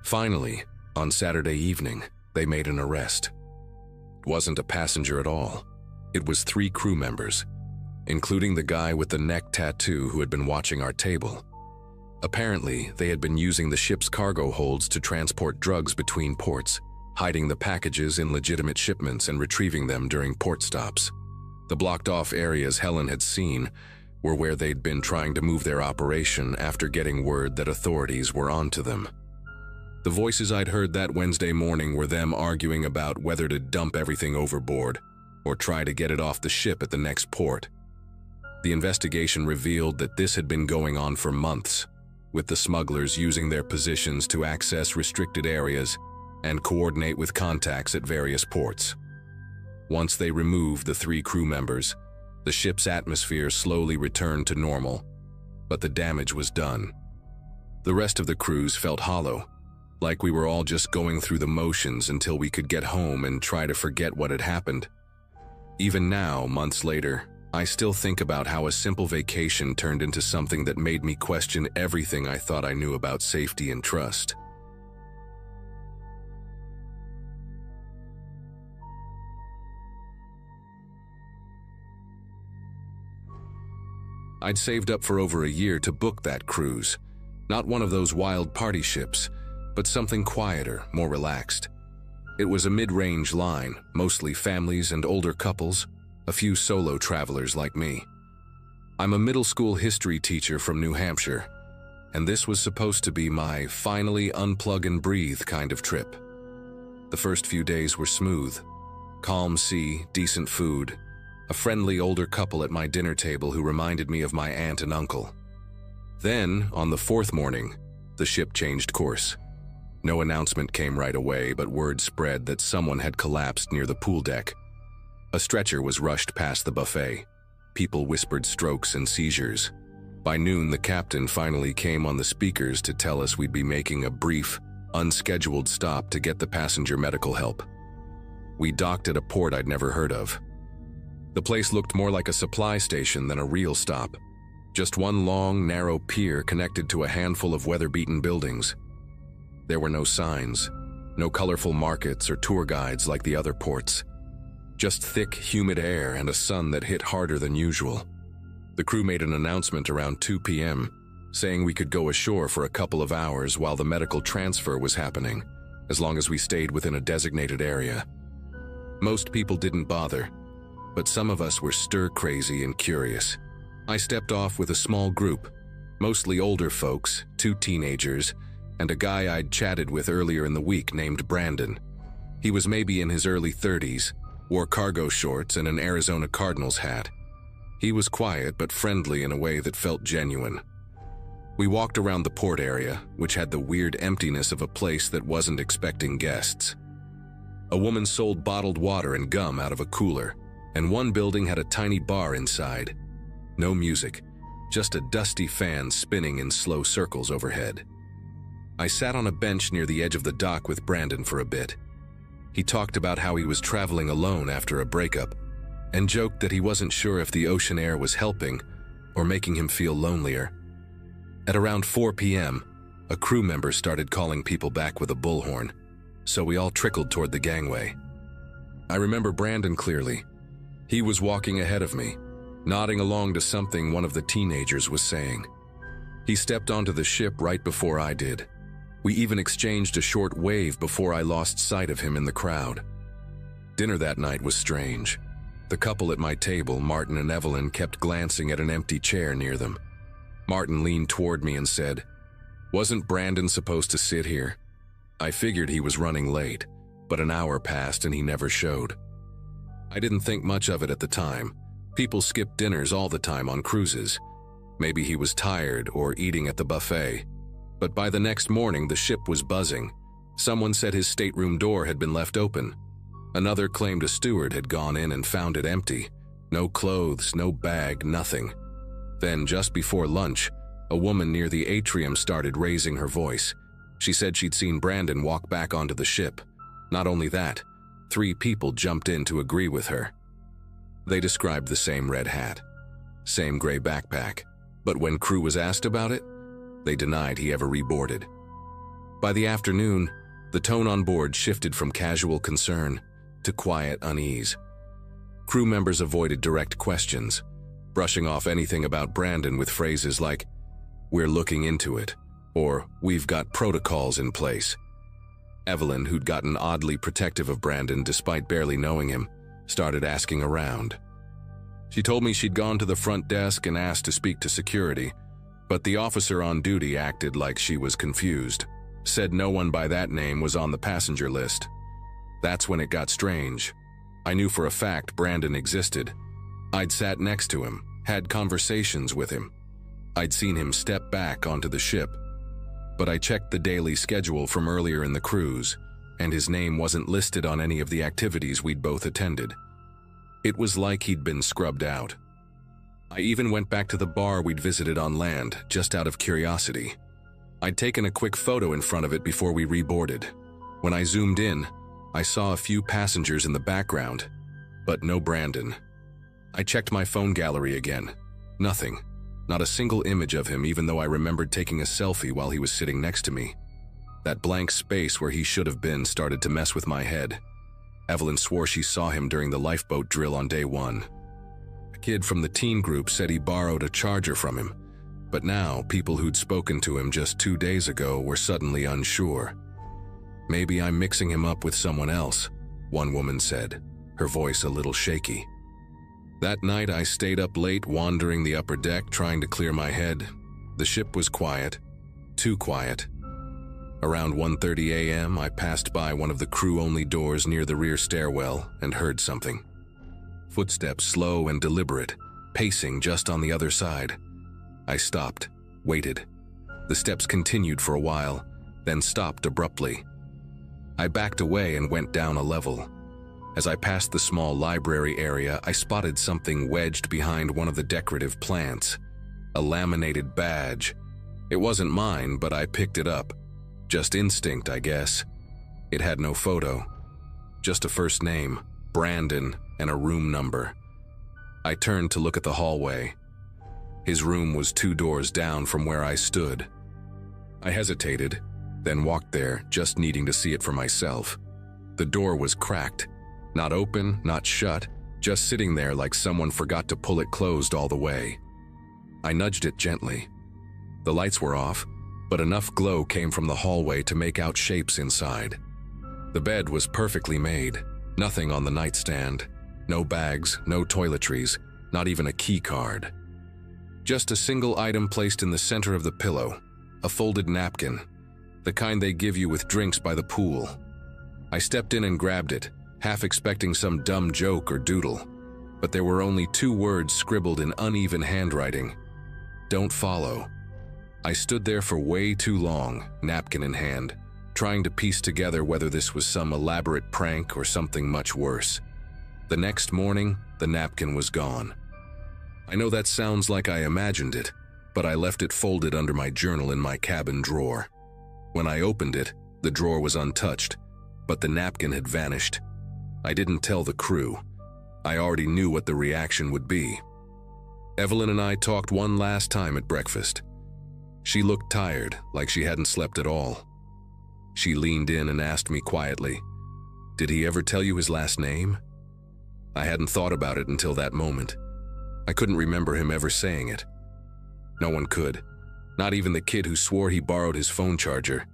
Finally, on Saturday evening, they made an arrest. It wasn't a passenger at all. It was 3 crew members, including the guy with the neck tattoo who had been watching our table. Apparently, they had been using the ship's cargo holds to transport drugs between ports, hiding the packages in legitimate shipments and retrieving them during port stops. The blocked-off areas Helen had seen were where they'd been trying to move their operation after getting word that authorities were onto them. The voices I'd heard that Wednesday morning were them arguing about whether to dump everything overboard or try to get it off the ship at the next port. The investigation revealed that this had been going on for months, with the smugglers using their positions to access restricted areas and coordinate with contacts at various ports. Once they removed the 3 crew members, the ship's atmosphere slowly returned to normal, but the damage was done. The rest of the crews felt hollow, like we were all just going through the motions until we could get home and try to forget what had happened. Even now, months later, I still think about how a simple vacation turned into something that made me question everything I thought I knew about safety and trust. I'd saved up for over a year to book that cruise. Not one of those wild party ships, but something quieter, more relaxed. It was a mid-range line, mostly families and older couples, a few solo travelers like me. I'm a middle school history teacher from New Hampshire, and this was supposed to be my finally unplug and breathe kind of trip. The first few days were smooth. Calm sea, decent food, a friendly older couple at my dinner table who reminded me of my aunt and uncle. Then, on the 4th morning, the ship changed course. No announcement came right away, but word spread that someone had collapsed near the pool deck. A stretcher was rushed past the buffet. People whispered strokes and seizures. By noon, the captain finally came on the speakers to tell us we'd be making a brief, unscheduled stop to get the passenger medical help. We docked at a port I'd never heard of. The place looked more like a supply station than a real stop. Just one long, narrow pier connected to a handful of weather-beaten buildings. There were no signs, no colorful markets or tour guides like the other ports. Just thick, humid air and a sun that hit harder than usual. The crew made an announcement around 2 p.m., saying we could go ashore for a couple of hours while the medical transfer was happening, as long as we stayed within a designated area. Most people didn't bother, but some of us were stir-crazy and curious. I stepped off with a small group, mostly older folks, 2 teenagers, and a guy I'd chatted with earlier in the week named Brandon. He was maybe in his early 30s, wore cargo shorts and an Arizona Cardinals hat. He was quiet but friendly in a way that felt genuine. We walked around the port area, which had the weird emptiness of a place that wasn't expecting guests. A woman sold bottled water and gum out of a cooler, and one building had a tiny bar inside. No music, just a dusty fan spinning in slow circles overhead. I sat on a bench near the edge of the dock with Brandon for a bit. He talked about how he was traveling alone after a breakup. and joked that he wasn't sure if the ocean air was helping or making him feel lonelier. At around 4 p.m., a crew member started calling people back with a bullhorn, so we all trickled toward the gangway. I remember Brandon clearly. He was walking ahead of me, nodding along to something one of the teenagers was saying. He stepped onto the ship right before I did. We even exchanged a short wave before I lost sight of him in the crowd. Dinner that night was strange. The couple at my table, Martin and Evelyn, kept glancing at an empty chair near them. Martin leaned toward me and said, "Wasn't Brandon supposed to sit here?" I figured he was running late, but an hour passed and he never showed. I didn't think much of it at the time. People skip dinners all the time on cruises. Maybe he was tired or eating at the buffet. But by the next morning, the ship was buzzing. Someone said his stateroom door had been left open. Another claimed a steward had gone in and found it empty. No clothes, no bag, nothing. Then, just before lunch, a woman near the atrium started raising her voice. She said she'd seen Brandon walk back onto the ship. Not only that, 3 people jumped in to agree with her. They described the same red hat, same gray backpack, but when crew was asked about it, they denied he ever reboarded. By the afternoon, the tone on board shifted from casual concern to quiet unease. Crew members avoided direct questions, brushing off anything about Brandon with phrases like, "We're looking into it," or "We've got protocols in place." Evelyn, who'd gotten oddly protective of Brandon despite barely knowing him, started asking around. She told me she'd gone to the front desk and asked to speak to security, but the officer on duty acted like she was confused, said no one by that name was on the passenger list. That's when it got strange. I knew for a fact Brandon existed. I'd sat next to him, had conversations with him. I'd seen him step back onto the ship. But I checked the daily schedule from earlier in the cruise, and his name wasn't listed on any of the activities we'd both attended. It was like he'd been scrubbed out. I even went back to the bar we'd visited on land, just out of curiosity. I'd taken a quick photo in front of it before we reboarded. When I zoomed in, I saw a few passengers in the background, but no Brandon. I checked my phone gallery again. Nothing. Not a single image of him, even though I remembered taking a selfie while he was sitting next to me. That blank space where he should have been started to mess with my head. Evelyn swore she saw him during the lifeboat drill on day 1. A kid from the teen group said he borrowed a charger from him, but now people who'd spoken to him just 2 days ago were suddenly unsure. "Maybe I'm mixing him up with someone else," one woman said, her voice a little shaky. That night I stayed up late wandering the upper deck trying to clear my head. The ship was quiet, too quiet. Around 1:30 a.m. I passed by one of the crew-only doors near the rear stairwell and heard something. Footsteps slow and deliberate, pacing just on the other side. I stopped, waited. The steps continued for a while, then stopped abruptly. I backed away and went down a level. As I passed the small library area, I spotted something wedged behind one of the decorative plants. A laminated badge. It wasn't mine, but I picked it up. Just instinct, I guess. It had no photo. Just a first name, Brandon, and a room number. I turned to look at the hallway. His room was 2 doors down from where I stood. I hesitated, then walked there, just needing to see it for myself. The door was cracked. Not open, not shut, just sitting there like someone forgot to pull it closed all the way. I nudged it gently. The lights were off, but enough glow came from the hallway to make out shapes inside. The bed was perfectly made, nothing on the nightstand, no bags, no toiletries, not even a key card. Just a single item placed in the center of the pillow, a folded napkin, the kind they give you with drinks by the pool. I stepped in and grabbed it, half expecting some dumb joke or doodle, but there were only 2 words scribbled in uneven handwriting. "Don't follow." I stood there for way too long, napkin in hand, trying to piece together whether this was some elaborate prank or something much worse. The next morning, the napkin was gone. I know that sounds like I imagined it, but I left it folded under my journal in my cabin drawer. When I opened it, the drawer was untouched, but the napkin had vanished. I didn't tell the crew. I already knew what the reaction would be. Evelyn and I talked one last time at breakfast. She looked tired, like she hadn't slept at all. She leaned in and asked me quietly, "Did he ever tell you his last name?" I hadn't thought about it until that moment. I couldn't remember him ever saying it. No one could, not even the kid who swore he borrowed his phone charger.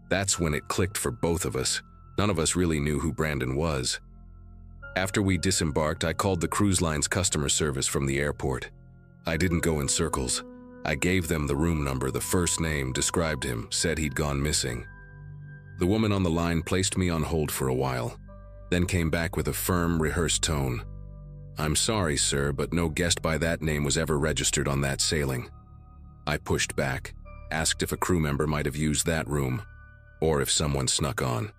That's when it clicked for both of us. None of us really knew who Brandon was. After we disembarked, I called the cruise line's customer service from the airport. I didn't go in circles. I gave them the room number, the first name, described him, said he'd gone missing. The woman on the line placed me on hold for a while, then came back with a firm, rehearsed tone. "I'm sorry, sir, but no guest by that name was ever registered on that sailing." I pushed back, asked if a crew member might have used that room, or if someone snuck on.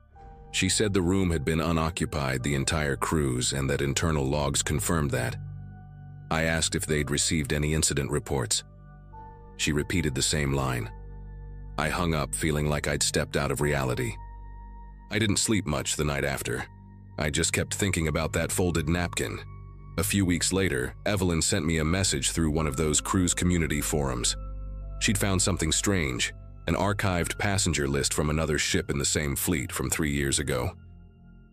She said the room had been unoccupied the entire cruise and that internal logs confirmed that. I asked if they'd received any incident reports. She repeated the same line. I hung up, feeling like I'd stepped out of reality. I didn't sleep much the night after. I just kept thinking about that folded napkin. A few weeks later, Evelyn sent me a message through one of those cruise community forums. She'd found something strange, an archived passenger list from another ship in the same fleet from 3 years ago.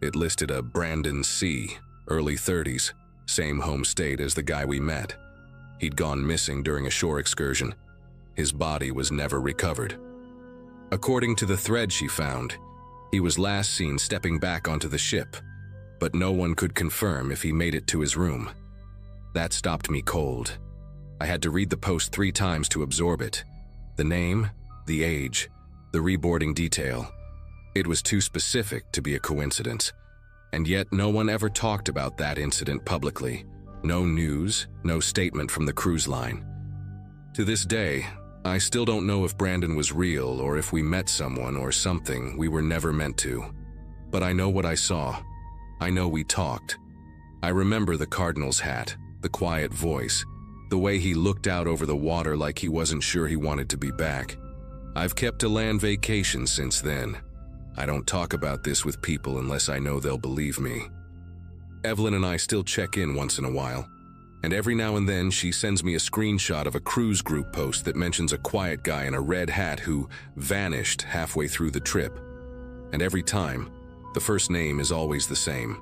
It listed a Brandon C., early 30s, same home state as the guy we met. He'd gone missing during a shore excursion. His body was never recovered. According to the thread she found, he was last seen stepping back onto the ship, but no one could confirm if he made it to his room. That stopped me cold. I had to read the post 3 times to absorb it. The name, the age, the reboarding detail. It was too specific to be a coincidence. And yet no one ever talked about that incident publicly. No news, no statement from the cruise line. To this day, I still don't know if Brandon was real or if we met someone or something we were never meant to. But I know what I saw. I know we talked. I remember the Cardinals hat, the quiet voice, the way he looked out over the water like he wasn't sure he wanted to be back. I've kept a land vacation since then. I don't talk about this with people unless I know they'll believe me. Evelyn and I still check in once in a while, and every now and then she sends me a screenshot of a cruise group post that mentions a quiet guy in a red hat who vanished halfway through the trip. And every time, the first name is always the same: